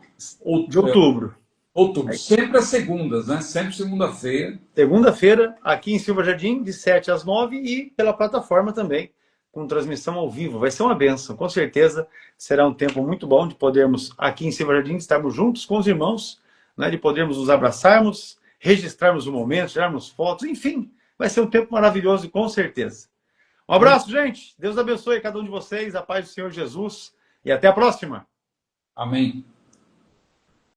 outubro. Outubro. Sempre às segundas, né? Sempre segunda-feira. Segunda-feira, aqui em Silva Jardim, de 7 às 9 e pela plataforma também, com transmissão ao vivo. Vai ser uma bênção, com certeza será um tempo muito bom de podermos, aqui em Silva Jardim, estarmos juntos com os irmãos, né? De podermos nos abraçarmos, registrarmos o momento, tirarmos fotos, enfim, vai ser um tempo maravilhoso, com certeza. Um abraço, gente. Deus abençoe cada um de vocês, a paz do Senhor Jesus e até a próxima. Amém.